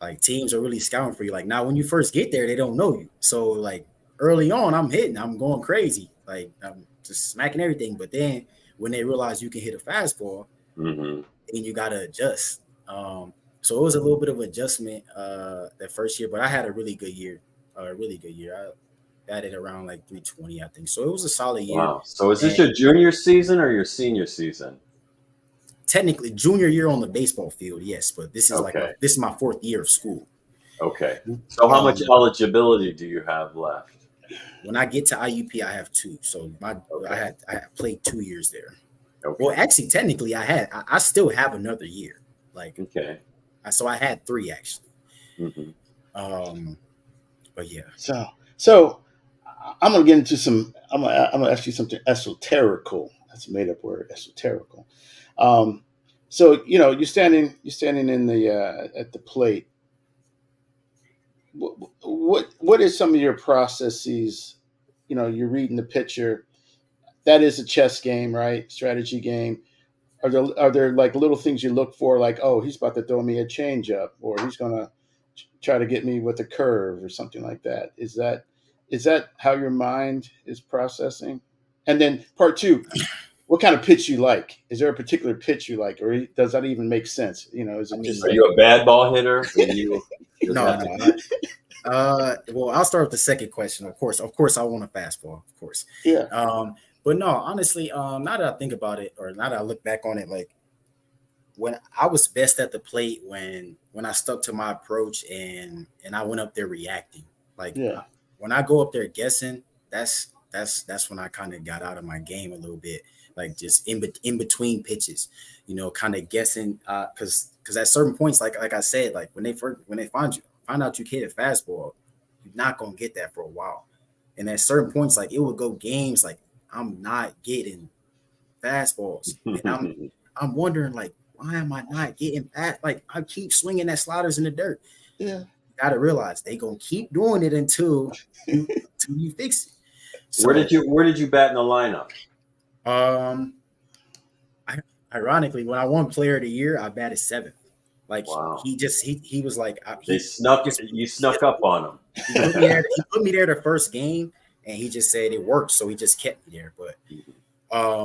like teams are really scouting for you. Like now, when you first get there, they don't know you. So like early on, I'm going crazy. Like just smacking everything. But then when they realize you can hit a fastball, Mm-hmm. then you got to adjust. So it was a little bit of adjustment that first year, but I had a really good year. I batted around like 320, I think. So it was a solid year. Wow. So is this And your junior season or your senior season? technically, junior year on the baseball field, yes, but this is Okay. this is my 4th year of school. Okay. So how much Um, eligibility do you have left? when I get to IUP, I have 2. So I Okay. had played 2 years there. Okay. Well, actually, technically, I still have another year. Like, Okay. so I had 3 actually. Mm-hmm. But yeah. So I'm gonna get into some. I'm gonna ask you something esoterical. That's a made up word, esoterical. So you're standing in the at the plate. What is some of your processes? You're reading the pitcher. That is a chess game, right? Strategy game. Are there like little things you look for, like, oh, he's about to throw me a changeup, or he's gonna try to get me with a curve or something like that? Is that how your mind is processing? And then part 2, what kind of pitch you like? Is there a particular pitch you like, or does that even make sense? Is I it just mean, Are like, you a bad ball hitter? Or you does no, that no. Well, I'll start with the second question. Of course, I want a fastball, of course. yeah, But no, honestly, now that I think about it, or now that I look back on it, like when I was best at the plate, when I stuck to my approach and I went up there reacting. Like yeah, when I go up there guessing, that's when I kind of got out of my game a little bit. Like just in between pitches, kind of guessing. Because at certain points, like I said, like when they find out you hit a fastball, you're not gonna get that for a while. And at certain points, like it would go games like I'm not getting fastballs, and I'm wondering like why am I not getting fast? Like I keep swinging at sliders in the dirt. yeah. You gotta realize they gonna keep doing it until you fix it. Where So, did you bat in the lineup? um, ironically, when I won Player of the Year, I batted 7th. Like Wow. he was like You snuck up on them. he put me there. He put me there the first game, and he just said it worked, so he just kept me there. But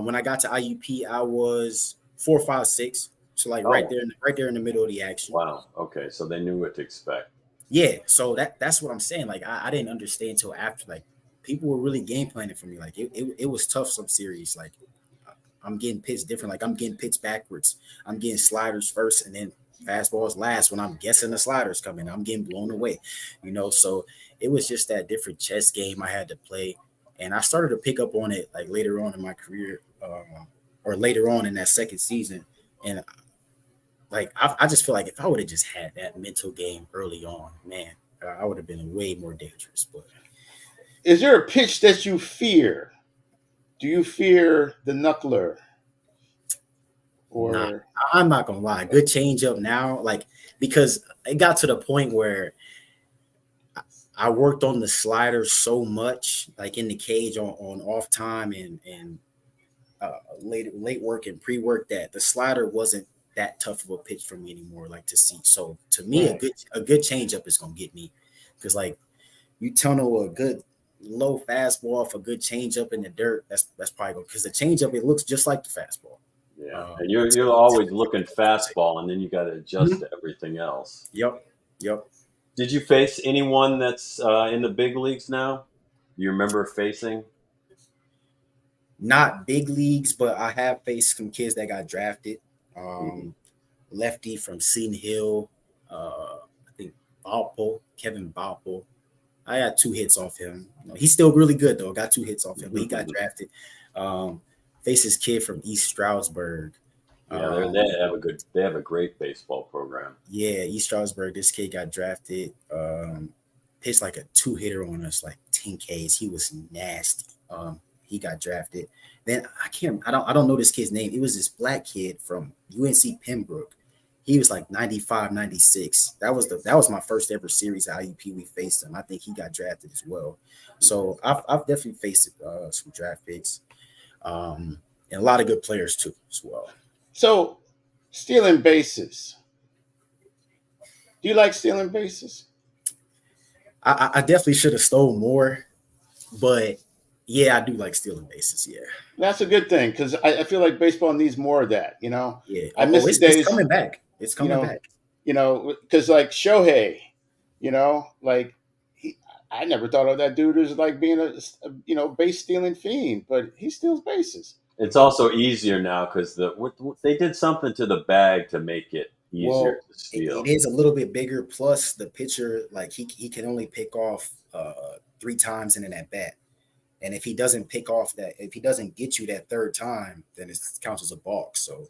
when I got to IUP, I was 4, 5, 6. So like right there in the middle of the action. Wow. Okay. So they knew what to expect. Yeah. So that's what I'm saying. Like I didn't understand until after. Like people were really game planning for me. Like it was tough some series. Like I'm getting pitched different. Like I'm getting pitched backwards. I'm getting sliders first, and then fastballs last. When I'm guessing the sliders coming, I'm getting blown away. So it was just that different chess game I had to play, and I started to pick up on it like later on in my career, or later on in that second season, and like I just feel like if I would have just had that mental game early on, man, I would have been way more dangerous. But Is there a pitch that you fear? Do you fear the knuckler? nah, Or I'm not gonna lie, good change up now, like because it got to the point where I worked on the slider so much, like in the cage on off time and late work and pre work, that the slider wasn't that tough of a pitch for me anymore. Like to see, so to me, right. a good changeup is gonna get me, because like you tunnel a good low fastball off a good changeup in the dirt. That's probably good, because the changeup, it looks just like the fastball. Yeah. And you're always looking fastball, and then you got to adjust to everything else. Yep. Did you face anyone that's in the big leagues now? Do you remember facing? Not big leagues, but I have faced some kids that got drafted. Mhm. Lefty from Seton Hill, I think Kevin Balpo. I got 2 hits off him. He's still really good though. Got 2 hits off him, but he got drafted. Faced this kid from East Stroudsburg. Yeah, they have a great baseball program. Yeah, East Stroudsburg. This kid got drafted. Pitched like a 2-hitter on us, like 10 Ks. He was nasty. He got drafted. Then I don't know this kid's name. It was this black kid from UNC Pembroke. He was like 95, 96. That was my first ever series at IUP. We faced him. I think he got drafted as well. So I've definitely faced some draft picks, and a lot of good players too as well. So, stealing bases. Do you like stealing bases? I definitely should have stole more, but Yeah, I do like stealing bases. Yeah, That's a good thing because I feel like baseball needs more of that. You know, yeah. I Oh, miss the it's days. coming back. It's You coming know, back. because like Shohei, like he, I never thought of that dude as like being a base stealing fiend, but he steals bases. It's also easier now because they did something to the bag to make it easier Well, to it steal. is a little bit bigger. Plus, the pitcher, like he can only pick off 3 times in an at bat. And if he doesn't pick off that, if he doesn't get you that third time, then it counts as a balk. So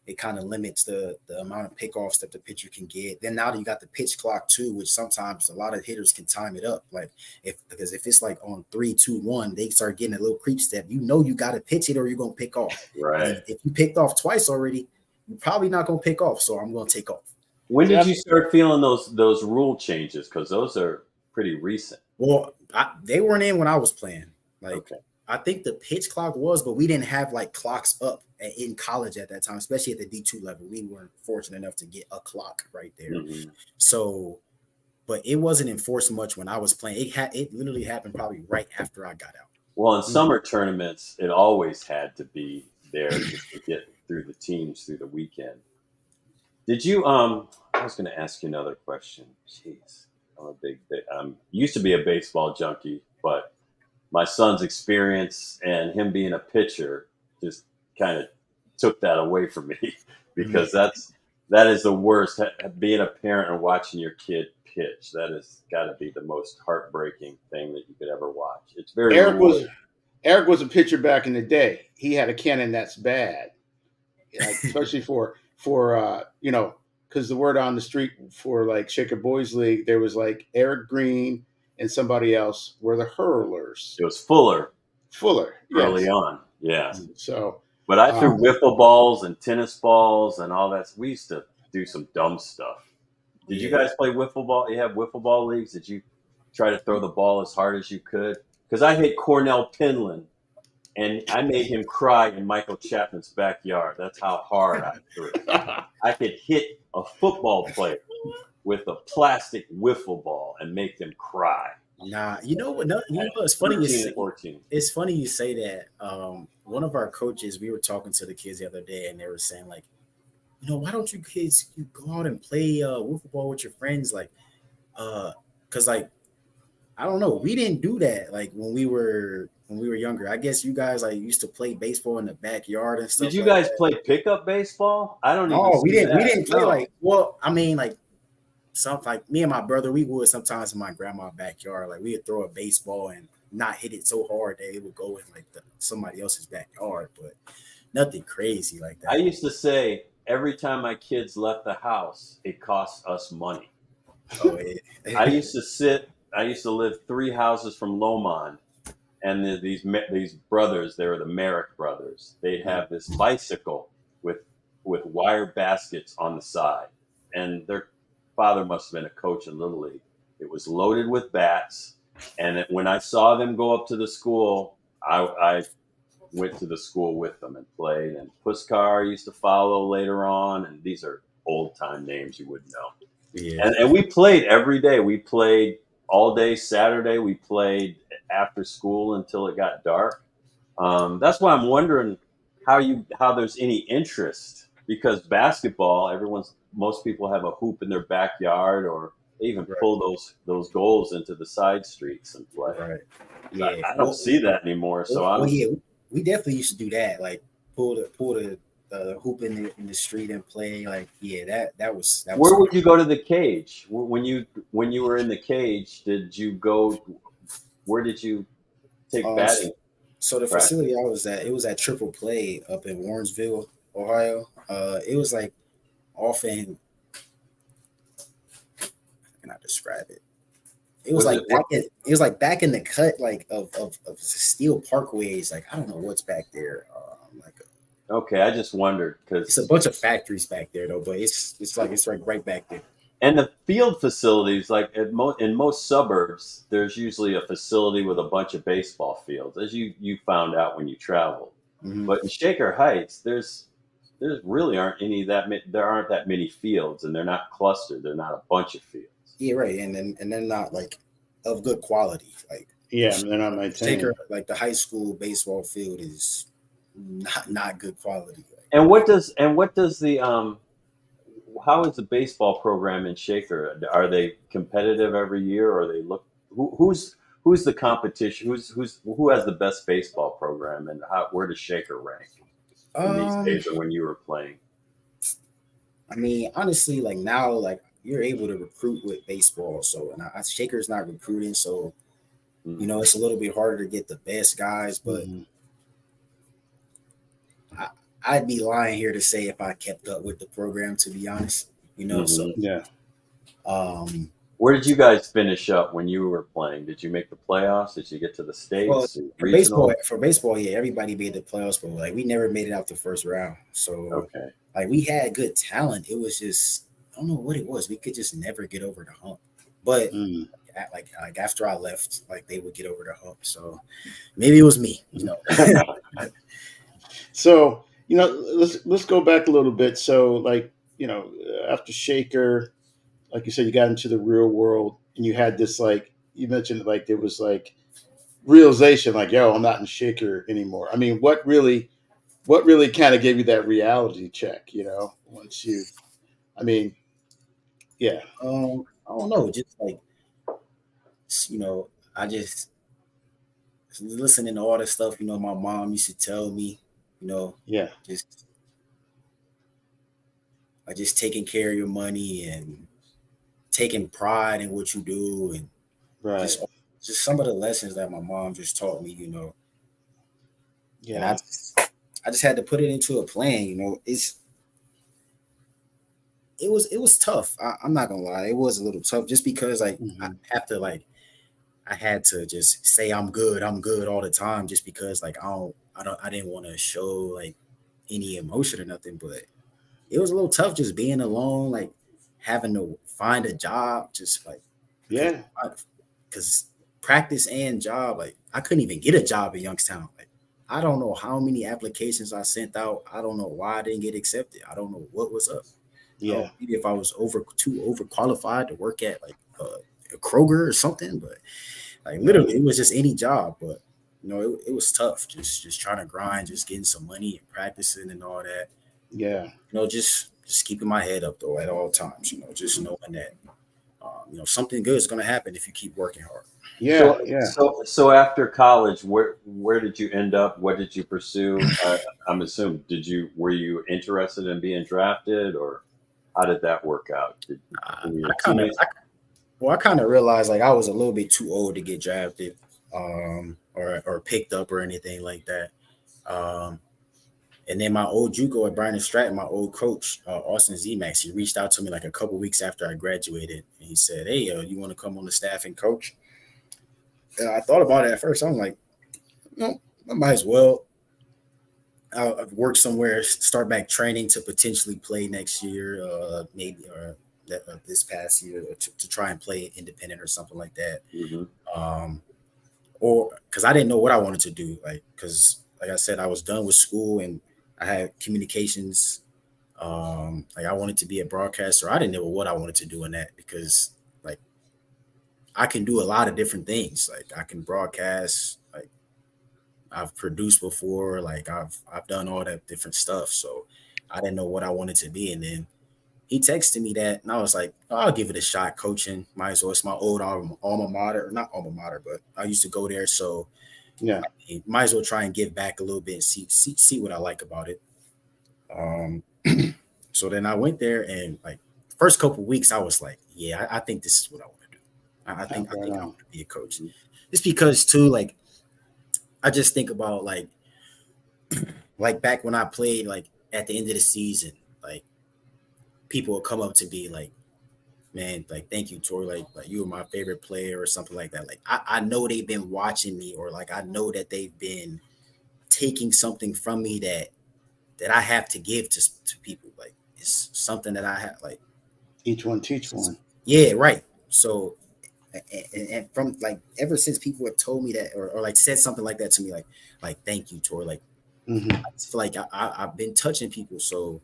it kind of limits the amount of pickoffs that the pitcher can get. Then now that you got the pitch clock too, which sometimes a lot of hitters can time it up. Like because if it's like on 3, 2, 1, they start getting a little creep step. You got to pitch it or you're gonna pick off. And Right. if you picked off twice already, you're probably not gonna pick off. So I'm gonna take off. When See, did you start feeling those rule changes? Because those are pretty recent. Well, they weren't in when I was playing. Like Okay. I think the pitch clock was, but we didn't have like clocks up in college at that time, especially at the D2 level. We weren't fortunate enough to get a clock right there. Mm-hmm. So, but it wasn't enforced much when I was playing. It literally happened probably right after I got out. Well, in summer tournaments, it always had to be there just to get through the teams through the weekend. Did you? I was going to ask you another question. Jeez, I'm a big. Used to be a baseball junkie, but my son's experience and him being a pitcher just kind of took that away from me because that is the worst. Being a parent and watching your kid pitch, that has got to be the most heartbreaking thing that you could ever watch. It's very Eric was rewarding. Eric was a pitcher back in the day. He had a cannon that's bad, like especially because the word on the street for like Shaker Boys League, there was like Eric Green and somebody else were the hurlers. It was Fuller Fuller, early yes. on, yeah. So, But I threw um, wiffle balls and tennis balls and all that. We used to do some dumb stuff. Did you Yeah. guys play wiffle ball? You have wiffle ball leagues? Did you try to throw the ball as hard as you could? Because I hit Cornell Pinlan, and I made him cry in Michael Chapman's backyard. That's how hard I threw. I could hit a football player with a plastic wiffle ball and make them cry. Nah, you know what? No, you know At what? It's funny you 13 say. and 14. It's funny you say that. One of our coaches, we were talking to the kids the other day, and they were saying like, why don't you kids go out and play wiffle ball with your friends? Like, because like I don't know, we didn't do that like when we were younger. I guess you guys like used to play baseball in the backyard and Did stuff you like guys that. play pickup baseball? I don't even No, we see didn't. We that. didn't play No. like. Well, I mean, like some like me and my brother, we would sometimes in my grandma's backyard. Like we would throw a baseball and not hit it so hard that it would go in like somebody else's backyard, but nothing crazy like I that. used to say every time my kids left the house, it cost us money. Oh, I used to live 3 houses from Lomond, and these brothers, they were the Merrick brothers. They'd have this bicycle with wire baskets on the side, and their father must have been a coach in Little League. It was loaded with bats, and when I saw them go up to the school, I went to the school with them and played. And Puskar used to follow later on, and these are old time names you wouldn't know. yeah. And we played every day. We played all day Saturday. We played after school until it got dark. That's why I'm wondering how there's any interest, because basketball, most people have a hoop in their backyard, or they even Right. pull those goals into the side streets and play. Right. So Yeah. I don't see that anymore. So Yeah, we definitely used to do that. Like pull the hoop in the street and play. Like that was where would smart. you go to the cage when you were in the cage? Did you go? Where did you take Uh, batting so the practice? facility I was at, it was at Triple Play up in Warrensville, Ohio. It was like off in, how can I describe it? It was Was like it it was like back in the cut like of steel parkways. Like I don't know what's back there. okay? I just wondered It's a because bunch of factories back there though, but it's like right back there. and the field facilities, like in most suburbs, there's usually a facility with a bunch of baseball fields, as you found out when you traveled. Mm-hmm. But in Shaker Heights, there really aren't there aren't that many fields, and they're not clustered. They're not a bunch of fields. Yeah, right. And they're not like of good quality. Like Yeah, they're not maintained. Shaker, like the high school baseball field is not good quality. And what does the how is the baseball program in Shaker? Are they competitive every year, or they look who's the competition? Who has the best baseball program, and where does Shaker rank in these Um, days, or when you were playing? I mean, honestly, like now, like you're able to recruit with baseball, so and Shaker's not recruiting, so Mm. it's a little bit harder to get the best guys. But Mhm. I, I'd be lying here to say if I kept up with the program, to be honest. So Hmm. Yeah. um, Where did you guys finish up when you were playing? Did you make the playoffs? Did you get to the well, states, for baseball, regional? yeah, everybody made the playoffs, but like we never made it out the first round. So Okay. like we had good talent. It was just I don't know what it was. We could just never get over the hump. But Mm. like after I left, like they would get over the hump. So maybe it was me. So let's go back a little bit. So like after Shaker, like you said, you got into the real world, and you had this like you mentioned like there was like realization like yo, I'm not in Shaker anymore. I mean, what really kind of gave you that reality check? Once you, I mean, yeah, I don't know, just like you know, I just listening to all the stuff. My mom used to tell me, you know, yeah, just just taking care of your money and taking pride in what you do, and right, just just some of the lessons that my mom just taught me. And yeah, I just had to put it into a plan. It was tough. I'm not gonna lie, it was a little tough just because like hmm I had to just say I'm good all the time just because like I didn't want to show like any emotion or nothing, but it was a little tough just being alone, like having to find a job, just like because yeah, because practice and job, like I couldn't even get a job in Youngstown. Like I don't know how many applications I sent out. I don't know why I didn't get accepted. I don't know what was up. I don't yeah, maybe if I was too overqualified to work at like a Kroger or something, but like yeah, literally it was just any job. But it was tough. Just trying to grind, just getting some money and practicing and all that. yeah, Just keeping my head up though at all times. Just knowing that something good is gonna happen if you keep working hard. yeah, So, yeah. so after college, where did you end up? What did you pursue? I'm assuming were you interested in being drafted, or how did that work out? Did I, some of I your kind of teammates? I kind of realized like I was a little bit too old to get drafted, or picked up or anything like that. Um, and then my old JUCO at Bryan Stratton, my old coach, Austin Zemax, he reached out to me like a couple weeks after I graduated, and he said, "Hey, you want to come on the staff and coach?" And I thought about it at first. I'm like, no, I might as well. I've worked somewhere, start back training to potentially play next year, maybe or this past year to try and play independent or something like that. Hmm. Um, or because I didn't know what I wanted to do, like because like I said, I was done with school and I had communications. Like I wanted to be a broadcaster. I didn't know what I wanted to do in that because like I can do a lot of different things. Like I can broadcast. Like I've produced before. Like I've done all that different stuff. So I didn't know what I wanted to be. And then he texted me that, and I was like, oh, I'll give it a shot. Coaching, might as well. It's my old alma mater, not alma mater, but I used to go there. So Yeah. might as well try and give back a little bit and see what I like about it. Um, so then I went there, and like first couple weeks, I was like, yeah, I think this is what I want to do. I Oh, think I right think I on. want to be a coach. Just because too, like I just think about like back when I played, like at the end of the season, like people would come up to me like, man, like thank you, Tor, like you were my favorite player or something like that. Like I know they've been watching me, or like I know that they've been taking something from me that I have to give to people. Like it's something that I have like Each one teach one. yeah, right. So and from like ever since people have told me that or like said something like that to me, like thank you, Tor. Like Hmm I just feel like I've been touching people, so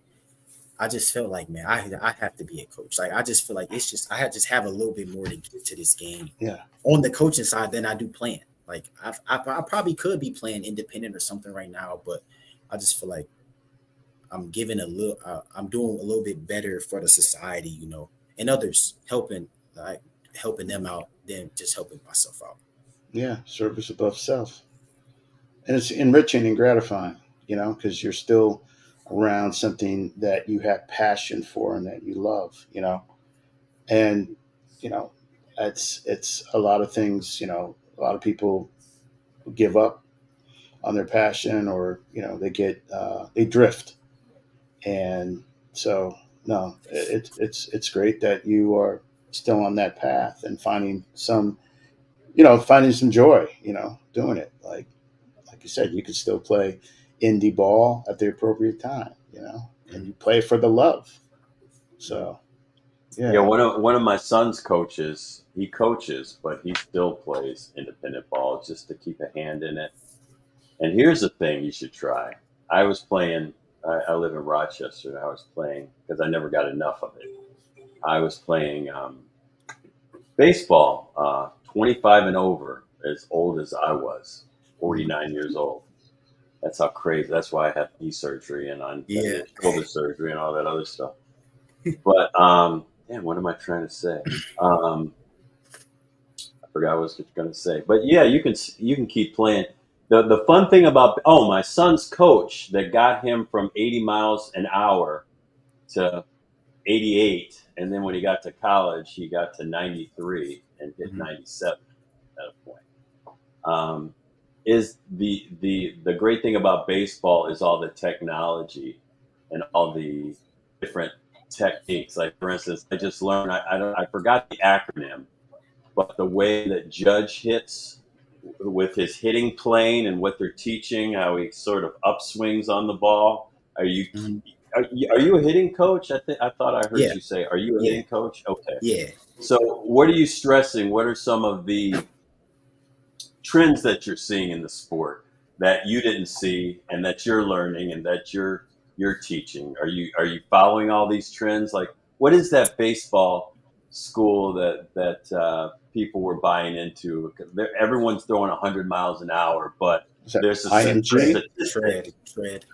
I just felt like man, I have to be a coach. Like I just feel like it's just I just have a little bit more to give to this game Yeah. on the coaching side than I do playing. Like I probably could be playing independent or something right now, but I just feel like I'm giving a little, I'm doing a little bit better for the society, and others helping them out than just helping myself out. Yeah, service above self. And it's enriching and gratifying, because you're still around something that you have passion for and that you love, and you know it's a lot of things. A lot of people give up on their passion, or they drift. And so, no, it's great that you are still on that path and finding some joy, doing it. Like you said, you could still play indie ball at the appropriate time, and Mhm. you play for the love. So, Yeah, yeah. one of my son's coaches, he coaches, but he still plays independent ball just to keep a hand in it. And here's the thing you should try. I was playing. I live in Rochester. And I was playing because I never got enough of it. I was playing baseball, 25 and over, as old as I was, Mhm. 49 years old. That's how crazy. That's why I had knee surgery and on Yeah. shoulder surgery and all that other stuff. But damn, what am I trying to say? Um, I forgot what I was going to say. But yeah, you can keep playing. The fun thing about my son's coach that got him from 80 miles an hour to 88, and then when he got to college, he got to 93 and hit Mhm. 97 at a point. Um, is the great thing about baseball is all the technology and all the different techniques. Like for instance, I just learned I forgot the acronym, but the way that Judge hits with his hitting plane and what they're teaching, how he sort of upswings on the ball. Are you Mhm. are you a hitting coach? I thought I heard Yeah. you say. Are you a Yeah. hitting coach? Okay. Yeah. So what are you stressing? What are some of the trends that you're seeing in the sport that you didn't see and that you're learning and that you're teaching? Are you following all these trends? Like, what is that baseball school that people were buying into? Everyone's throwing 100 miles an hour, but Is that there's a IMG? statistic.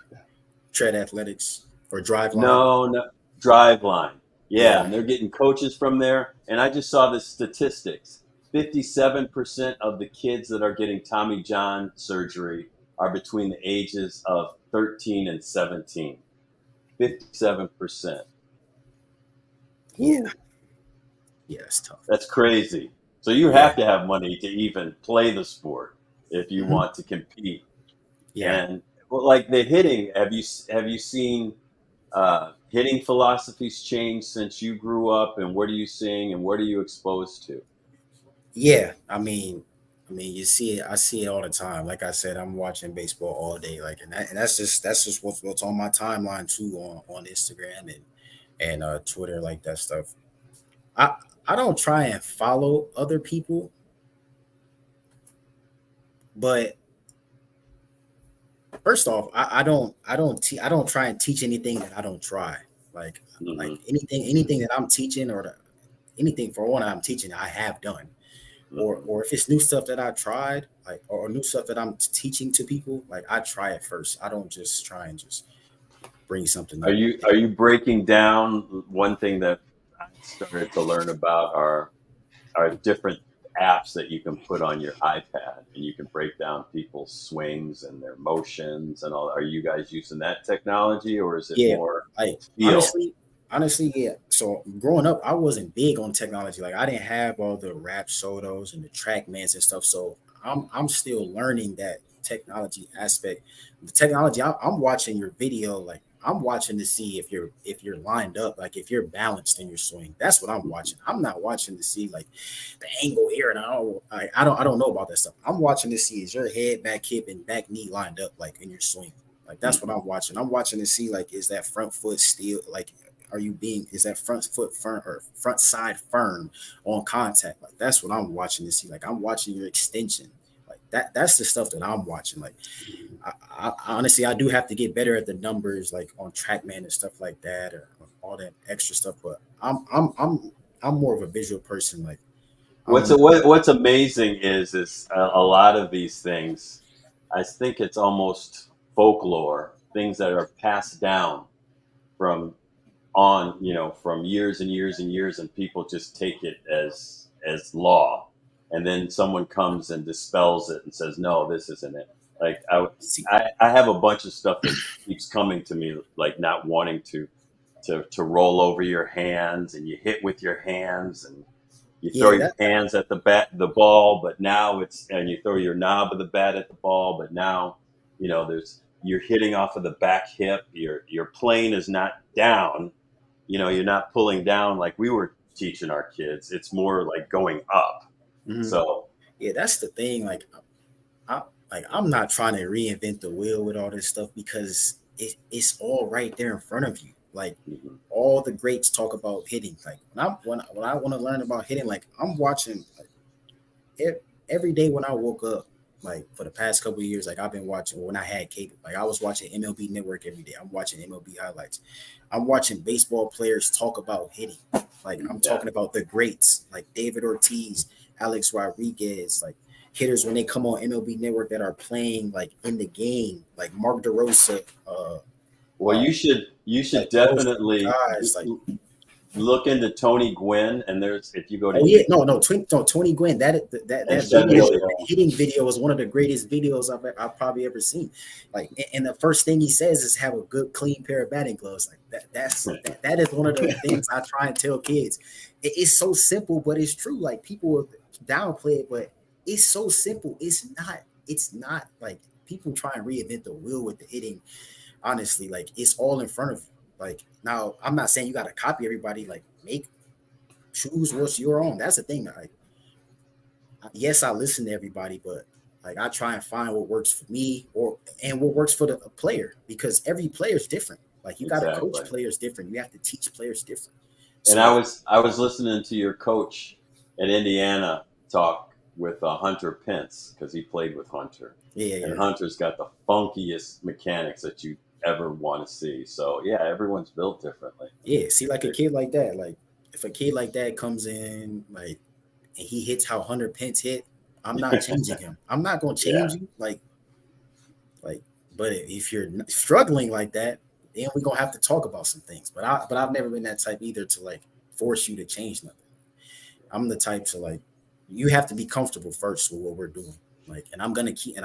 Tread athletics or drive line. No, no, drive line. Yeah, Yeah. and they're getting coaches from there. And I just saw the statistics. 57% of the kids that are getting Tommy John surgery are between the ages of 13 and 17. 57%. Yeah. Woo, Yeah. That's tough. that's crazy. So you Yeah. have to have money to even play the sport if you Mhm. want to compete. Yeah. And well, like the hitting, have you seen hitting philosophies change since you grew up, and what are you seeing and what are you exposed to? Yeah. I mean, you see it. I see it all the time. Like I said, I'm watching baseball all day. Like, and that's just what's on my timeline too on Instagram and Twitter, like that stuff. I I don't try and follow other people, but first off, I don't try and teach anything that I don't try. Like Hmm. anything that I'm teaching anything for one I'm teaching I have done. Or Hmm. or if it's new stuff that I tried, like or new stuff that I'm teaching to people, like I try it first. I don't just try and just bring something Are up. you are you breaking down one thing that I started to learn about are different apps that you can put on your iPad and you can break down people's swings and their motions and all. Are you guys using that technology or is it Yeah, more like feel? honestly, yeah. So growing up, I wasn't big on technology. Like I didn't have all the rap sodos and the trackmans and stuff. So I'm still learning that technology aspect. The technology, I'm watching your video. Like I'm watching to see if you're lined up, like if you're balanced in your swing. That's what I'm watching. I'm not watching to see like the angle here and I don't know about that stuff. I'm watching to see is your head, back hip, and back knee lined up like in your swing. Like that's what Mhm. I'm watching. I'm watching to see like is that front foot still like is that front foot firm or front side firm on contact? Like that's what I'm watching to see. Like I'm watching your extension. Like that's the stuff that I'm watching. Like I honestly I do have to get better at the numbers like on TrackMan and stuff like that or all that extra stuff. But I'm more of a visual person. Like What's amazing is a lot of these things. I think it's almost folklore, things that are passed down from from years and years and years, and people just take it as law, and then someone comes and dispels it and says, no, this isn't it. Like See, I have a bunch of stuff that keeps coming to me, like not wanting to roll over your hands, and you hit with your hands, and you throw yeah, your hands at the ball, but now and you throw your knob of the bat at the ball, but now you're hitting off of the back hip. Your plane is not down. You're not pulling down like we were teaching our kids. It's more like going up. mhm. So Yeah, that's the thing. I'm not trying to reinvent the wheel with all this stuff because it's all right there in front of you. Like mhm, all the greats talk about hitting. Like when I want to learn about hitting, like I'm watching every day when I woke up. Like for the past couple of years, like I've been watching when I had cable. Like I was watching MLB Network every day. I'm watching MLB highlights. I'm watching baseball players talk about hitting. Like I'm yeah. talking about the greats, like David Ortiz, Alex Rodriguez, like hitters when they come on MLB Network that are playing like in the game, like Mark DeRosa, Well, you should like those definitely guys. Like look into Tony Gwynn, and if you go to oh yeah, YouTube no, Tony Gwynn. and That check video, it that hitting video is one of the greatest videos I've probably ever seen. Like, and the first thing he says is have a good, clean pair of batting gloves. Like that is one of the things I try and tell kids. It's so simple, but it's true. Like people will downplay it, but it's so simple. It's not. It's not like people try and reinvent the wheel with the hitting. Honestly, like it's all in front of you. Like now, I'm not saying you got to copy everybody. Like choose what's your own. That's the thing. Like, yes, I listen to everybody, but like I try and find what works for me and what works for the player because every player is different. Like you got to coach exactly. players different. You have to teach players different. And So I was listening to your coach at Indiana talk with Hunter Pence because he played with Hunter, yeah, and yeah, Hunter's got the funkiest mechanics that you ever want to see. So yeah, everyone's built differently. yeah. See, like a kid like that, like if a kid like that comes in, like and he hits how Hunter Pence hit, I'm not changing him. I'm not gonna change Yeah, you. Like, but if you're struggling like that, then we're gonna have to talk about some things. But I've never been that type either to like force you to change nothing. I'm the type to like you have to be comfortable first with what we're doing. Like, and I'm gonna keep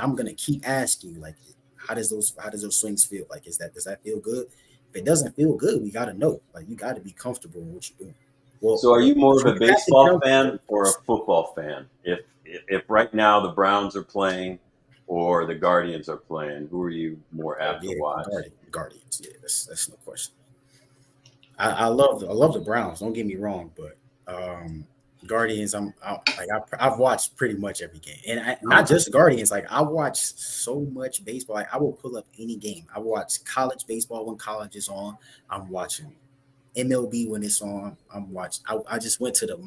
asking you like, how does those swings feel? Like, does that feel good? If it doesn't feel good, we gotta know. Like, you got to be comfortable in what you're doing. Well, so are you more you of a have to baseball jump fan or a first. football fan? If right now the Browns are playing or the Guardians are playing, who are you more Oh apt to yeah, watch? Guardians. Yeah, that's no question. I love the Browns. Don't get me wrong, but Guardians. I've watched pretty much every game, and not just Guardians. Like I watch so much baseball. Like I will pull up any game. I watch college baseball when college is on. I'm watching MLB when it's on. I'm watching. I just went to the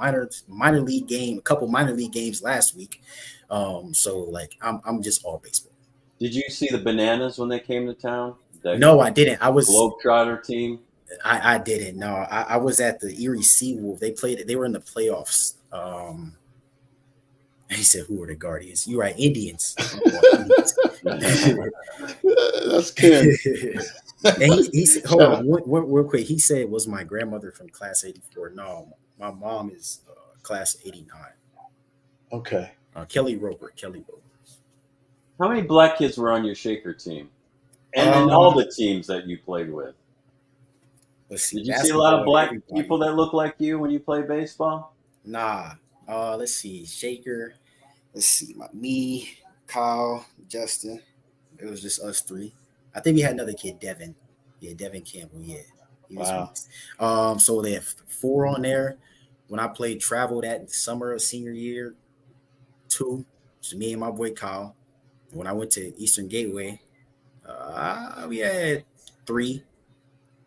minor league game, a couple minor league games last week. So like I'm just all baseball. Did you see the Bananas when they came to town? The No, I didn't. Globetrotter team. I didn't. No, I was at the Erie Seawolf. They played. They were in the playoffs. He said, "Who are the Guardians?" You're right, Indians. Indians. That's Ken. And he said, "Hold on, real quick." He said, "Was my grandmother from class '84?" No, my mom is class '89. Okay. Kelly Roper. Kelly Roper. How many black kids were on your Shaker team? And in all Um, the teams that you played with? let's see, Did you see a lot of basketball. black people Everybody. that look like you when you play baseball? Nah. Let's see, Shaker. Let's see, me, Kyle, Justin. It was just us three. I think we had another kid, Devin. Yeah, Devin Campbell. Yeah, he was Wow. mixed. So they have four on there. When I played travel that summer of senior year, two. So me and my boy Kyle. When I went to Eastern Gateway, we had three.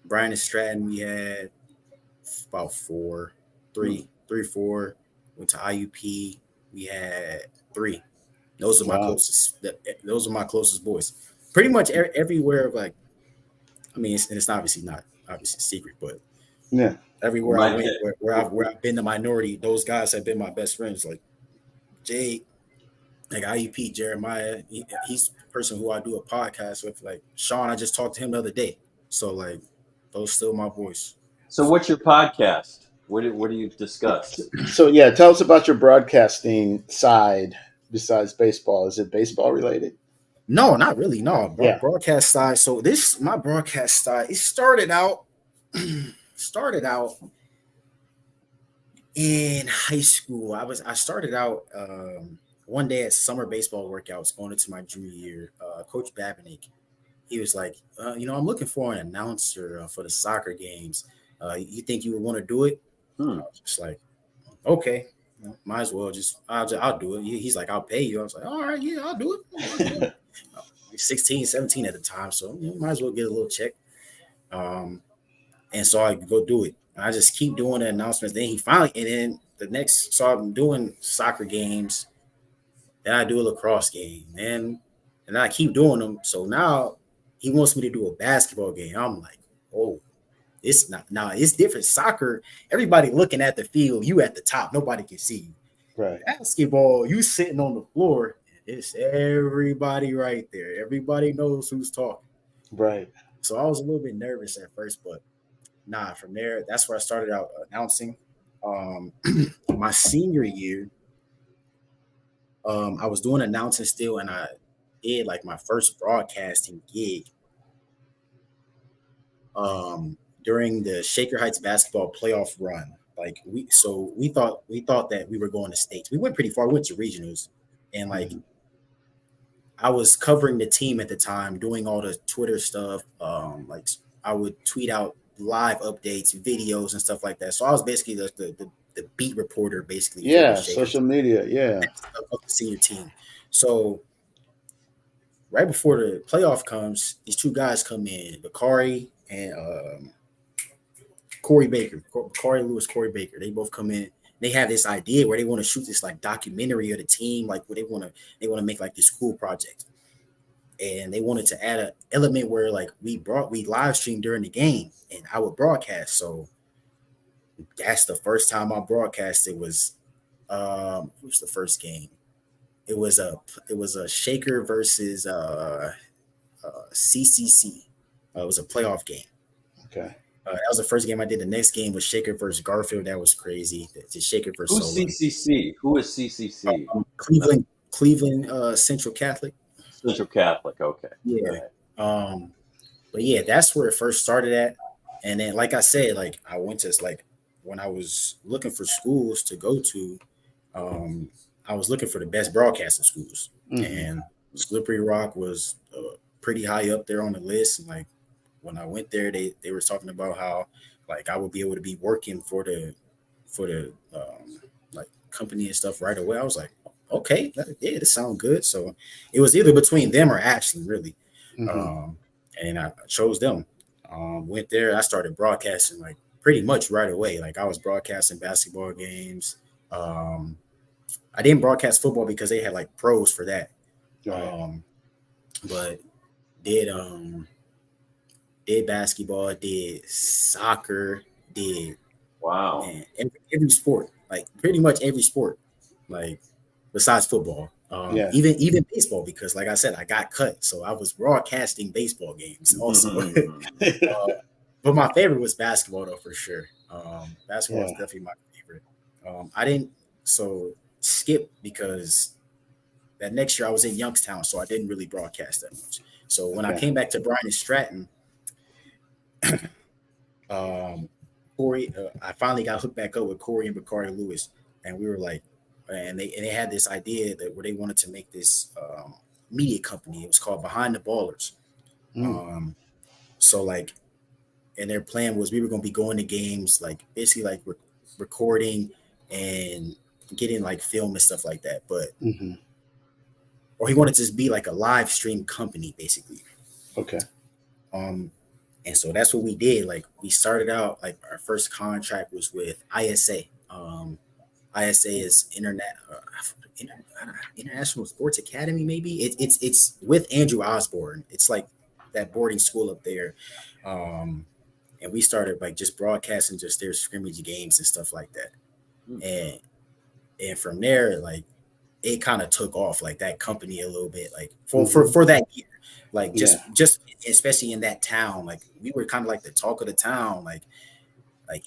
Brian and Stratton, we had about four, Hmm. three, four. Went to IUP, we had three. Those are my Wow. closest. Those are my closest boys. Pretty much everywhere. Like, I mean, it's obviously not obviously secret, but Yeah. Everywhere I went, where I've been the minority, those guys have been my best friends. Like Jay, like IUP, Jeremiah, he's the person who I do a podcast with. Like Sean, I just talked to him the other day. So like, those still my boys. So, what's your podcast? What do you discuss? So yeah, tell us about your broadcasting side besides baseball. Is it baseball related? No, not really. No, Yeah. broadcast side. So my broadcast side, it started out in high school. I started out one day at summer baseball workouts going into my junior year. Coach Babinick, he was like, I'm looking for an announcer for the soccer games. You think you would want to do it? I was just like, okay, might as well. I'll do it. He's like, I'll pay you. I was like, all right, yeah, I'll do it. 16, 17 at the time, so might as well get a little check. And so I go do it. I just keep doing the announcements. Then so I'm doing soccer games. Then I do a lacrosse game, and I keep doing them. So now he wants me to do a basketball game. I'm like, oh, it's not. Nah, it's different. Soccer, everybody looking at the field. You at the top, nobody can see you. Right. Basketball, you sitting on the floor. It's everybody right there. Everybody knows who's talking. Right. So I was a little bit nervous at first, but from there, that's where I started out announcing. My senior year, I was doing announcing still, and I did like my first broadcasting gig during the Shaker Heights basketball playoff run. Like we thought that we were going to states. We went pretty far. We went to regionals, and like I was covering the team at the time, doing all the Twitter stuff. Like I would tweet out live updates, videos, and stuff like that. So I was basically the beat reporter, basically. Yeah, social media. Yeah, of the senior team. So right before the playoff comes, these two guys come in, Bakari and Corey Baker. Corey Baker. They both come in. They have this idea where they want to shoot this like documentary of the team, like where they want to make like this cool project. And they wanted to add an element where like we live stream during the game and I would broadcast. So that's the first time I broadcasted was what was the first game? It was a Shaker versus CCC. It was a playoff game. Okay. That was the first game I did. The next game was Shaker versus Garfield. That was crazy. The Shaker versus Who's CCC? Who is CCC? Cleveland Central Catholic. Central Catholic. Okay. Yeah. But yeah, that's where it first started at. And then, like I said, like I went to like when I was looking for schools to go to, I was looking for the best broadcasting schools, and Slippery Rock was pretty high up there on the list. And like when I went there, they were talking about how like I would be able to be working for the like company and stuff right away. I was like, okay, yeah, this sounds good. So it was either between them or Ashley, really. And I chose them. Went there, I started broadcasting like pretty much right away. Like I was broadcasting basketball games. I didn't broadcast football because they had like pros for that. Right. But did basketball, did soccer, did man, every sport, like pretty much every sport, like besides football. Even baseball, because like I said, I got cut, so I was broadcasting baseball games also. But my favorite was basketball, though, for sure. Basketball is definitely my favorite. I didn't skip because that next year I was in Youngstown, so I didn't really broadcast that much. So when I came back to Bryan and Stratton, Corey, I finally got hooked back up with Corey and Bakari Lewis, and we were like, and they had this idea that where they wanted to make this media company. It was called Behind the Ballers. So like, and their plan was we were going to be going to games, like basically like recording and getting like film and stuff like that. But or he wanted to just be like a live stream company, basically. Okay. And so that's what we did. Like we started out, like our first contract was with ISA. ISA is International Sports Academy, maybe. It's with Andrew Osborne. It's like that boarding school up there. And and we started like just broadcasting just their scrimmage games and stuff like that. And from there, like it kind of took off like that company a little bit, like for that year, like just especially in that town, like we were kind of like the talk of the town, like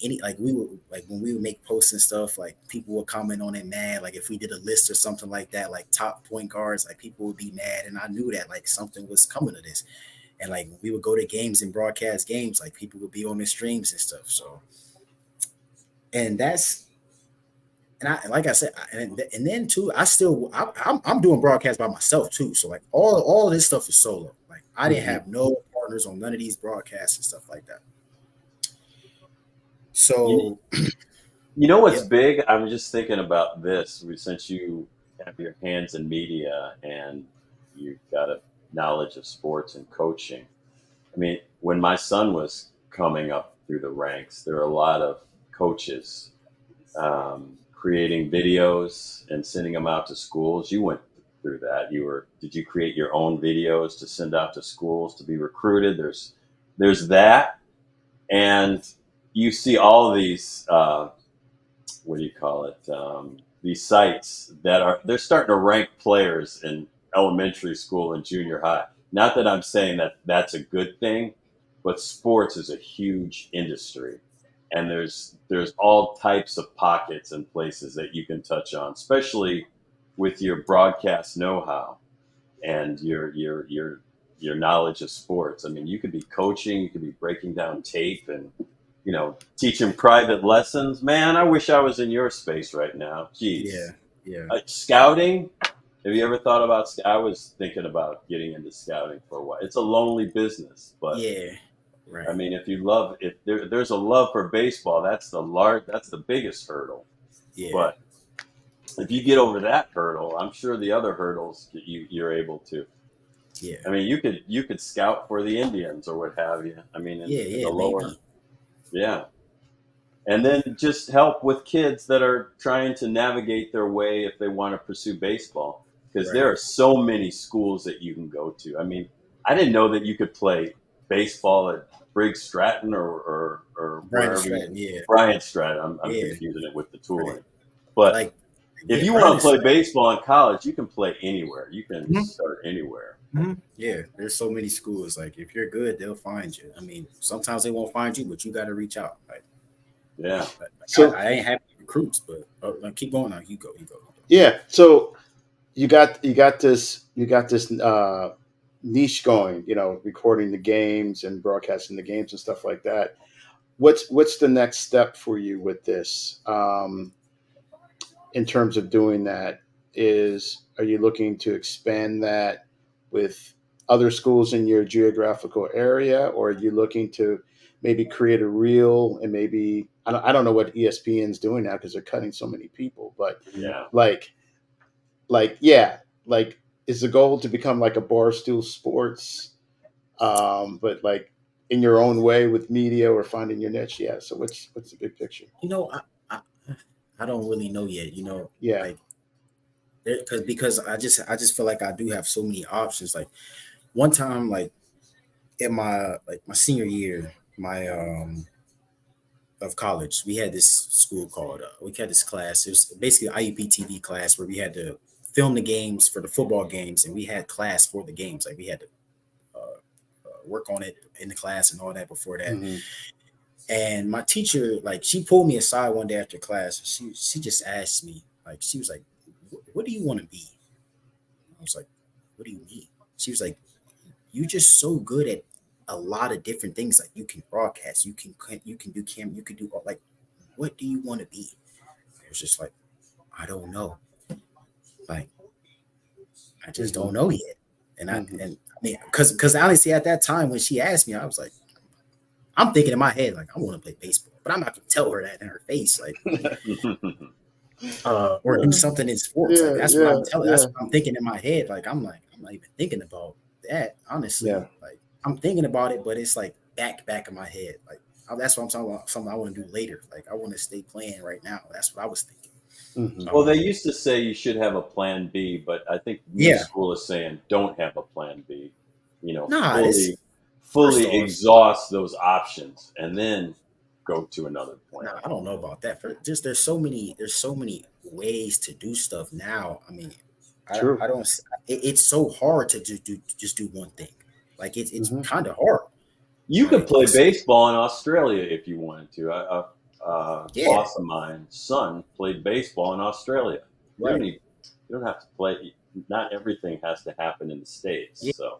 any like we were like when we would make posts and stuff, like people would comment on it mad. Like if we did a list or something like that, like top point guards, like people would be mad, and I knew that like something was coming to this. And like we would go to games and broadcast games, like people would be on the streams and stuff. So, and that's, and I, like I said, and then too, I'm doing broadcasts by myself too. So like all of this stuff is solo. Like I didn't have no partners on none of these broadcasts and stuff like that. So, you know what's big? I'm just thinking about this. Since you have your hands in media and you've got a knowledge of sports and coaching. I mean, when my son was coming up through the ranks, there were a lot of coaches creating videos and sending them out to schools. You went through that. Did you create your own videos to send out to schools to be recruited? There's that, and you see all these what do you call it? These sites they're starting to rank players in elementary school and junior high. Not that I'm saying that that's a good thing, but sports is a huge industry, and there's all types of pockets and places that you can touch on, especially with your broadcast know-how and your knowledge of sports. I mean, you could be coaching, you could be breaking down tape, and teaching private lessons. Man, I wish I was in your space right now. Jeez. Yeah. Scouting. Have you ever thought about? I was thinking about getting into scouting for a while. It's a lonely business, but right. I mean, if there's a love for baseball, that's the biggest hurdle. Yeah. But if you get over that hurdle, I'm sure the other hurdles you're able to. Yeah. I mean, you could scout for the Indians or what have you. I mean, in the lower. Maybe. Yeah. And then just help with kids that are trying to navigate their way if they want to pursue baseball. Because there are so many schools that you can go to. I mean, I didn't know that you could play baseball at Briggs Stratton or Bryant Stratton. Bryant Stratton. I'm confusing it with the tooling. Right. But like, if you want to play baseball in college, you can play anywhere. You can start anywhere. Yeah, there's so many schools. Like if you're good, they'll find you. I mean, sometimes they won't find you, but you got to reach out. Like, so I ain't happy recruits, but keep going now. You go. Yeah. So you got this niche going. Recording the games and broadcasting the games and stuff like that. What's the next step for you with this? In terms of doing that, are you looking to expand that with other schools in your geographical area, or are you looking to maybe create a reel and maybe I don't know what ESPN's doing now because they're cutting so many people, but is the goal to become like a Barstool Sports, but like in your own way with media or finding your niche? Yeah. So what's the big picture? I don't really know yet. Yeah. Like, because I just feel like I do have so many options. Like one time, like in my senior year, of college, we had this school called we had this class. It was basically an IUP TV class where we had to film the games for the football games, and we had class for the games. Like we had to work on it in the class and all that before that. Mm-hmm. And my teacher, like, she pulled me aside one day after class. She just asked me, like, she was like, "What do you want to be?" I was like, "What do you mean?" She was like, "You're just so good at a lot of different things. Like, you can broadcast, you can do camera, you can do like, what do you want to be?" I was just like, "I don't know. Like, I just don't know yet." And I mean, because honestly, at that time when she asked me, I was like, I'm thinking in my head, like, I want to play baseball, but I'm not going to tell her that in her face, like, or do something in sports. Like, that's what I'm telling. That's what I'm thinking in my head. Like, I'm not even thinking about that, honestly. Yeah. Like, I'm thinking about it, but it's like back in my head. Like, that's what I'm talking about. Something I want to do later. Like, I want to stay playing right now. That's what I was thinking. Mm-hmm. Well, they used to say you should have a plan B, but I think new school is saying don't have a plan B. fully off, exhaust those options and then go to another point. I don't know about that. There's so many ways to do stuff now. I mean, True. I don't. It's so hard to just do one thing. Like it's Mhm. kind of hard. You could Like, play baseball in Australia if you wanted to. A Yeah. boss of mine's son played baseball in Australia. Right. You don't have to play. Not everything has to happen in the States. Yeah. So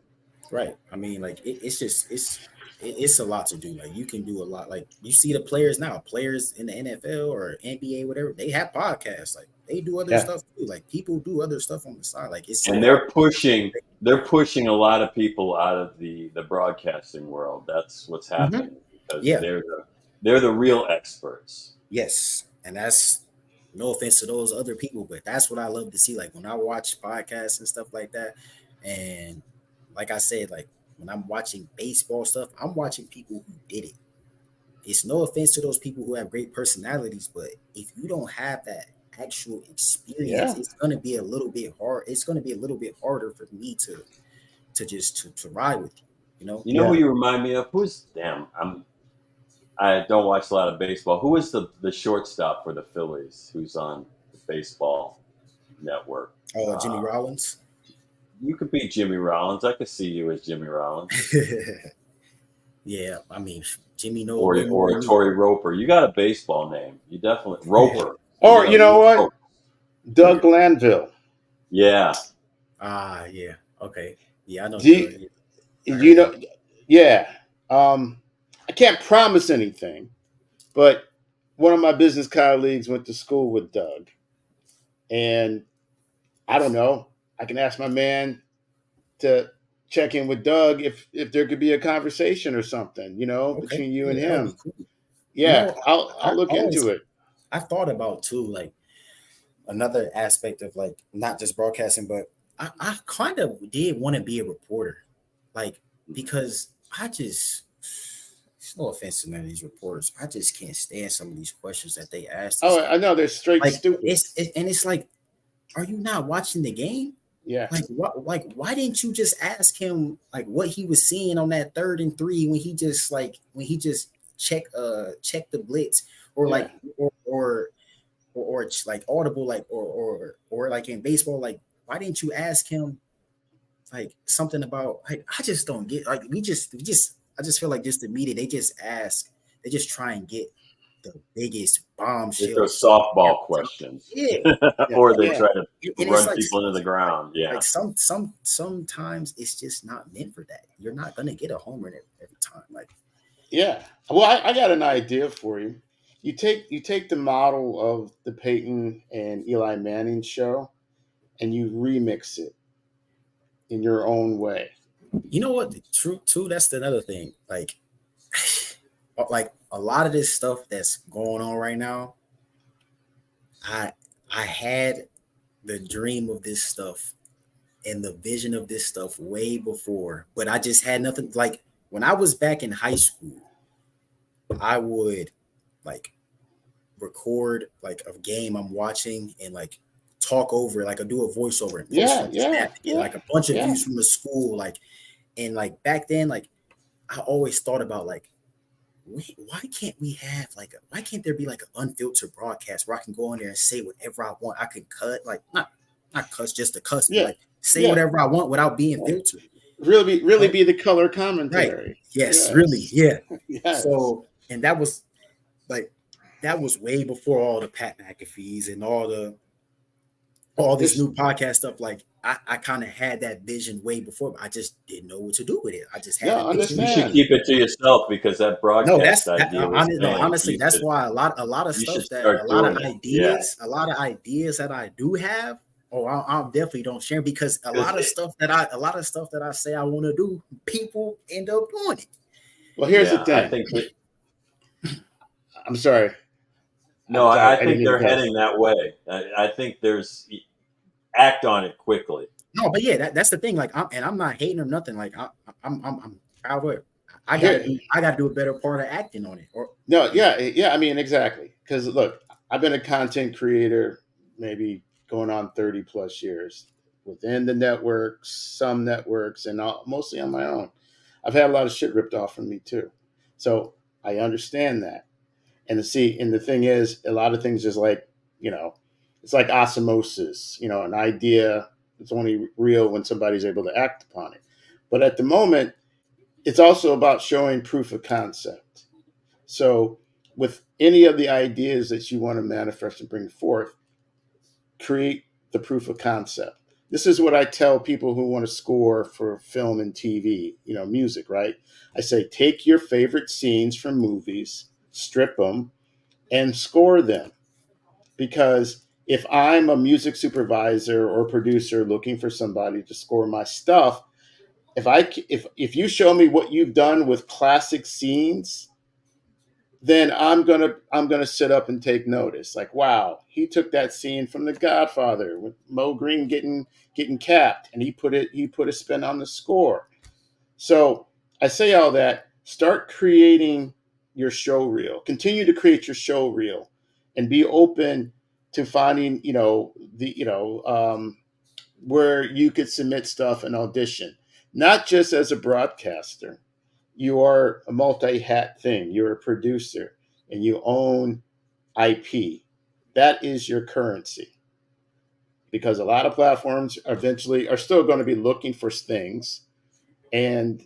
Right. I mean, like it's a lot to do. Like you can do a lot. Like you see the players now, players in the NFL or NBA, whatever, they have podcasts. Like they do other Yeah. stuff too. Like people do other stuff on the side. Like it's so and they're pushing a lot of people out of the broadcasting world. That's what's happening because Yeah. they're the real experts. Yes, and that's no offense to those other people, but that's what I love to see. Like when I watch podcasts and stuff like that, and like I said, like when I'm watching baseball stuff, I'm watching people who did it. It's no offense to those people who have great personalities, but if you don't have that actual experience, Yeah. it's gonna be a little bit hard. It's gonna be a little bit harder for me to just to ride with you. You know? You know Yeah. who you remind me of? I don't watch a lot of baseball. Who is the shortstop for the Phillies? Who's on the baseball network? Oh, Jimmy Rollins. You could be Jimmy Rollins. I could see you as Jimmy Rollins. Yeah, I mean Jimmy knows or way more than me. Torrey Roper. You got a baseball name. You definitely Roper. Or you know what? Doug Glanville. Yeah. Yeah. Okay. Yeah, I know. You know, yeah. I can't promise anything, but one of my business colleagues went to school with Doug, and I don't know. I can ask my man to check in with Doug if there could be a conversation or something, Okay. between you and Yeah, that would him. be cool. Yeah, I I'll look into it. I thought about too, like another aspect of like not just broadcasting, but I kind of did want to be a reporter, like because no offense to none of these reporters, I just can't stand some of these questions that they ask. Oh, I know they're straight like stupid. It's like, are you not watching the game? Yeah. Like why didn't you just ask him like what he was seeing on that 3rd and 3 when he just checked the blitz or like or it's like audible like or like in baseball, like why didn't you ask him like something about like I just don't get like we just I just feel like just the media they just try and get the biggest bombshell. It's those softball questions. Yeah. Or they try to And run like, people into the ground. Yeah. Like sometimes it's just not meant for that. You're not gonna get a home run every time. Like Yeah. Well, I got an idea for you. You take the model of the Peyton and Eli Manning show, and you remix it in your own way. you know what? True too. That's another thing. Like a lot of this stuff that's going on right now. I had the dream of this stuff and the vision of this stuff way before, but I just had nothing. Like when I was back in high school, I would like record like a game I'm watching and like talk over, like I do a voiceover and post like a bunch of views from the school, like and like back then, like I always thought about like why can't we have like why can't there be like an unfiltered broadcast where I can go in there and say whatever I want? I can cut like not cuss just to cuss, but like say whatever I want without being filtered. Really be the color commentary. Right. Yes, really. Yeah. Yes. So and that was way before all the Pat McAfee's and all this new podcast stuff. Like I kind of had that vision way before, but I just didn't know what to do with it. I just had You should keep it to yourself because that broadcast honestly, that's why a lot of stuff that a lot of ideas that I do have. I definitely don't share because a lot of stuff that I say I want to do, people end up doing it. Well, here's the thing. I'm sorry. No, I think they're heading that way. I think there's act on it quickly. No, but yeah, that's the thing. Like, I'm not hating or nothing. Like, I'm I gotta do a better part of acting on it. I mean, exactly. Because look, I've been a content creator, maybe going on 30 plus years within the networks, some networks, and mostly on my own. I've had a lot of shit ripped off from me too. So I understand that. And the thing is, a lot of things is like, it's like osmosis, an idea is only real when somebody's able to act upon it. But at the moment, it's also about showing proof of concept. So with any of the ideas that you want to manifest and bring forth, create the proof of concept. This is what I tell people who want to score for film and TV, music, right? I say, take your favorite scenes from movies, strip them, and score them. Because if I'm a music supervisor or producer looking for somebody to score my stuff, if you show me what you've done with classic scenes, then I'm gonna sit up and take notice. Like, wow, he took that scene from The Godfather with Mo Green getting capped, and he put a spin on the score. So I say all that. Start creating your show reel. Continue to create your show reel, and be open to finding where you could submit stuff and audition, not just as a broadcaster. You are a multi-hat thing. You're a producer and you own IP. That is your currency. Because a lot of platforms eventually are still going to be looking for things. And,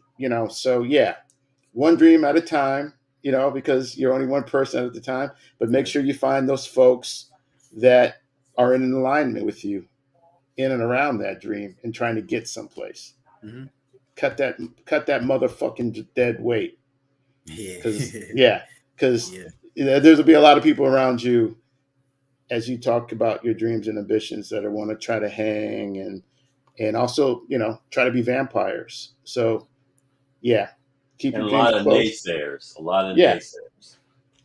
so yeah, one dream at a time, because you're only one person at a time, but make sure you find those folks that are in alignment with you in and around that dream and trying to get someplace. Mm-hmm. Cut that motherfucking dead weight. Yeah. Because there'll be a lot of people around you as you talk about your dreams and ambitions that want to try to hang and also try to be vampires. So keep And your a dreams lot of close. naysayers. A lot of Yeah. naysayers.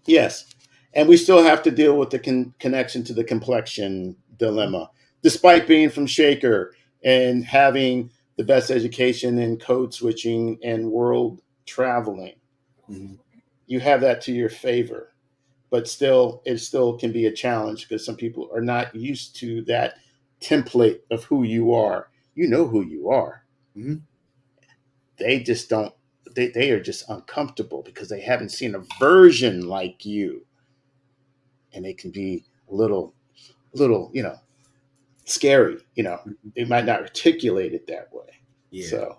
Yes, and we still have to deal with the connection to the complexion dilemma, despite being from Shaker and having the best education in code switching and world traveling. Mm-hmm. You have that to your favor, but it still can be a challenge because some people are not used to that template of who you are. You know who you are. Mm-hmm. They just don't. They are just uncomfortable because they haven't seen a version like you, and they can be a little, scary. They might not articulate it that way. Yeah.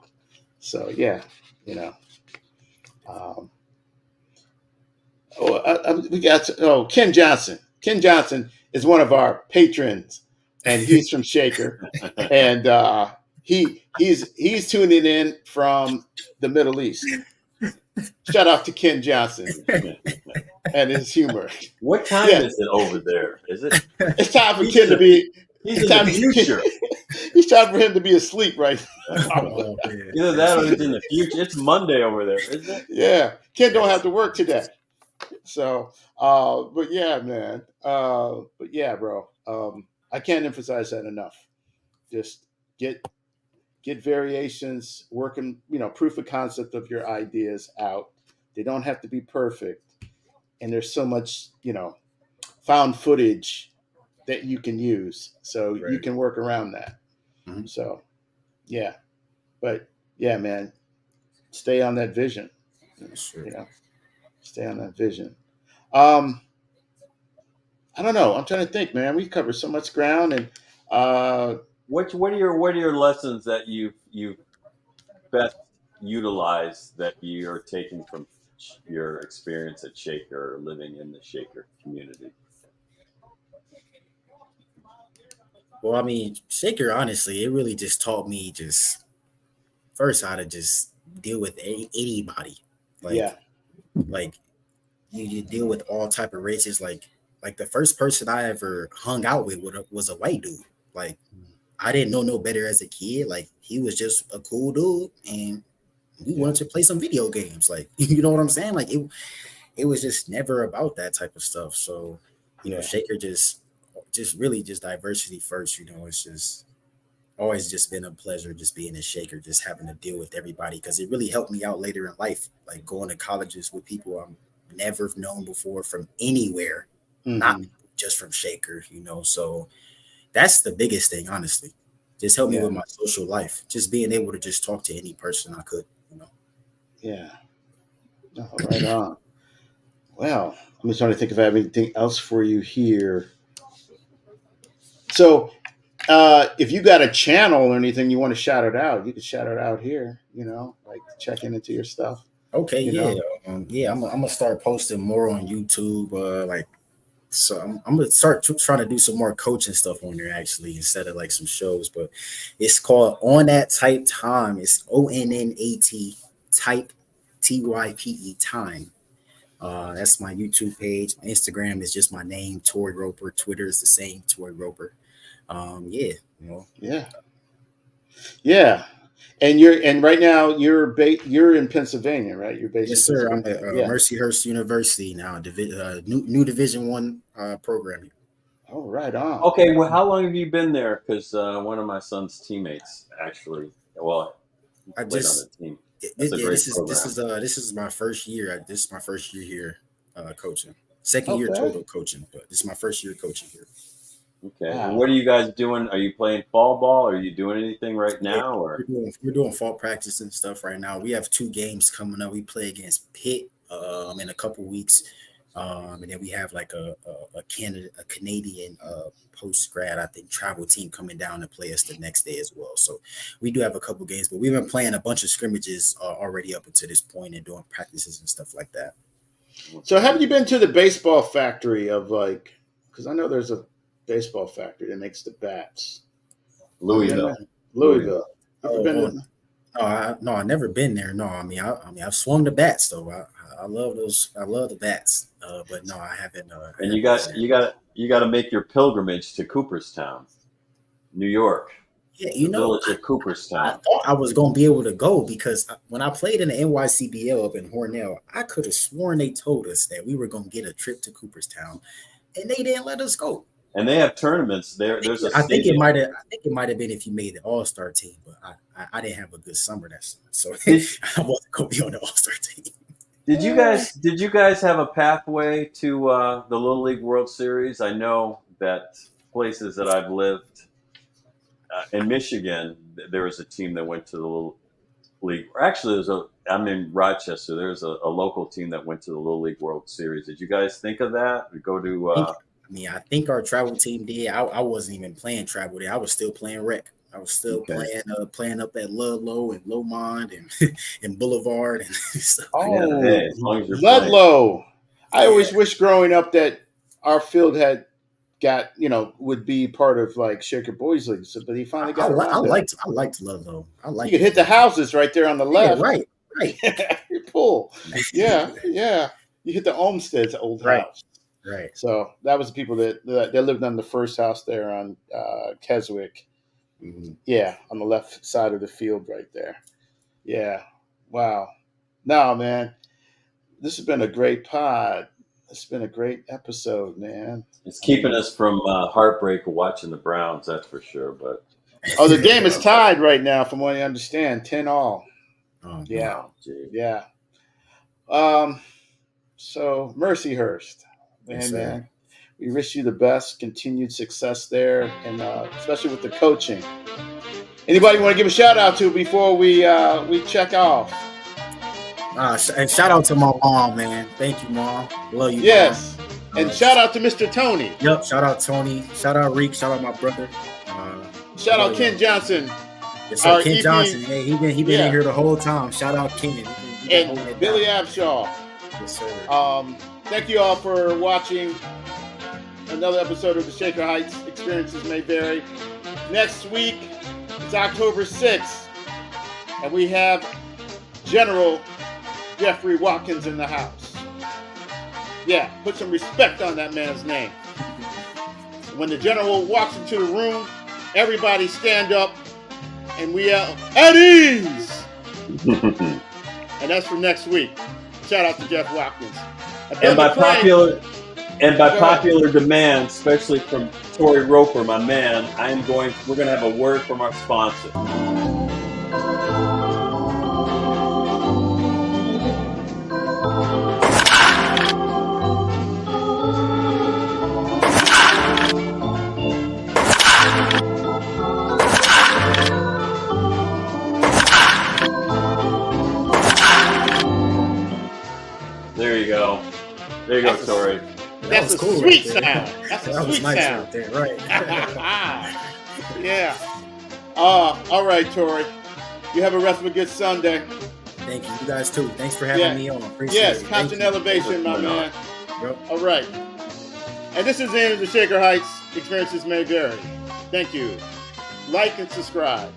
So yeah, you know. Um, we got Ken Johnson. Ken Johnson is one of our patrons, and he's from Shaker, and he's tuning in from the Middle East. Shout out to Ken Johnson and his humor. What time is it over there? Is it? It's time for Ken to be. He's in the future. It's time for him to be asleep right now. Oh, Either that or he's in the future. It's Monday over there, isn't it? Yeah, Ken don't have to work today. So, but yeah, man. But yeah, bro. I can't emphasize that enough. Just get variations, working, proof of concept of your ideas out. They don't have to be perfect. And there's so much, found footage that you can use. So you can work around that. Mm-hmm. So, yeah. But yeah, man, stay on that vision. Sure. Stay on that vision. I don't know. I'm trying to think, man. We covered so much ground, and what are your lessons that you best utilize that you're taking from your experience at Shaker or living in the Shaker community? Well, I mean, Shaker, honestly, it really just taught me just first how to just deal with anybody. Like you deal with all type of races. Like the first person I ever hung out with was a white dude. Like I didn't know no better as a kid. Like he was just a cool dude, and we wanted to play some video games. Like you know what I'm saying? Like it was just never about that type of stuff. So Shaker just really just diversity first. It's just always just been a pleasure just being a Shaker, just having to deal with everybody because it really helped me out later in life, like going to colleges with people I'm never known before from anywhere, not just from Shaker, So that's the biggest thing, honestly. Just helped me with my social life, just being able to just talk to any person I could. Yeah. Oh, right on. Well, I'm just trying to think if I have anything else for you here. So, if you got a channel or anything you want to shout it out, you can shout it out here. Like checking into your stuff. Okay, You yeah, know. I'm gonna start posting more on YouTube. So I'm gonna start trying to do some more coaching stuff on there actually instead of like some shows. But it's called On That Type Time. It's ONNAT Type TYPE Time. That's my YouTube page. My Instagram is just my name, Torrey Roper. Twitter is the same, Torrey Roper. Yeah, you know. Yeah. Yeah. And right now you're in Pennsylvania, right? You're based in Yes, sir. I'm Pennsylvania. at Yeah. Mercyhurst University now, new Division One program. Oh, right on. Okay, well, how long have you been there? Because one of my son's teammates actually, well, he I played just on the team. That's a great program. this is my first year. This is my first year here coaching. Second year Okay. total coaching, but this is my first year coaching here. Okay. Wow. And what are you guys doing? Are you playing fall ball? Are you doing anything right now? Or We're doing fall practice and stuff right now. We have 2 games coming up. We play against Pitt in a couple weeks. And then we have like a Canadian post grad, I think, travel team coming down to play us the next day as well. So we do have a couple games, but we've been playing a bunch of scrimmages already up until this point and doing practices and stuff like that. So have you been to the baseball factory of because I know there's a baseball factory that makes the bats. Louisville. Louisville. No, I've never been there. No, I mean, I've swung the bats though. I love those. I love the bats. But no, I haven't. And you got to make your pilgrimage to Cooperstown, New York. Yeah, the village of Cooperstown. I thought I was going to be able to go because when I played in the NYCBL up in Hornell, I could have sworn they told us that we were going to get a trip to Cooperstown, and they didn't let us go. And they have tournaments there. There's a. I think it might have been if you made the All-Star team, but I didn't have a good summer that summer, so I wasn't going to be on the All-Star team. Did you guys have a pathway to the Little League World Series? I know that places that I've lived in Michigan, there was a team that went to the Little League. Actually, I'm in Rochester. There's a local team that went to the Little League World Series. Did you guys think of that? Go to? I think our travel team did. I wasn't even playing travel there. I was still playing rec. I was still playing up at Ludlow and Lomond and Boulevard and stuff. Ludlow. I always wish growing up that our field had would be part of like Shaker Boys League. So, but he finally got. I liked Ludlow. You could hit the houses right there on the left. Yeah, right. You pull. Yeah. You hit the Olmsted's old house. Right. So that was the people that lived on the first house there on Keswick. Mm-hmm. Yeah, on the left side of the field right there. Yeah. Wow. No, man. This has been a great pod. It's been a great episode, man. It's keeping us from heartbreak of watching the Browns, that's for sure. But the game is tied right now, from what I understand, 10-all. Oh, yeah, wow, yeah. So Mercyhurst, man, we wish you the best, continued success there, and especially with the coaching. Anybody want to give a shout out to before we check off? And shout out to my mom, man. Thank you, Mom. Love you. Yes. Mom. And shout out to Mr. Tony. Yep. Shout out Tony. Shout out Reek. Shout out my brother. Shout out Ken Johnson. Yes, sir. Ken Johnson. Hey, he been in here the whole time. Shout out Ken. And Billy Abshaw. Yes, sir. Thank you all for watching another episode of the Shaker Heights. Experiences may vary. Next week, it's October 6th, and we have General Jeffrey Watkins in the house. Yeah, put some respect on that man's name. When the general walks into the room, everybody stand up and we are at ease. And that's for next week. Shout out to Jeff Watkins. And by popular demand, especially from Torrey Roper, my man, we're going to have a word from our sponsor. There you go, Torrey. That's a cool sweet right there. sound. That's a That was sweet nice sound. right there, right? Yeah. All right, Torrey. You have a rest of a good Sunday. Thank you. You guys too. Thanks for having me on. Appreciate Yes, it. constant elevation, my man. Yep. All right. And this is the end of the Shaker Heights. Experiences may vary. Thank you. Like and subscribe.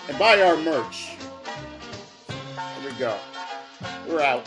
And buy our merch. Here we go. We're out.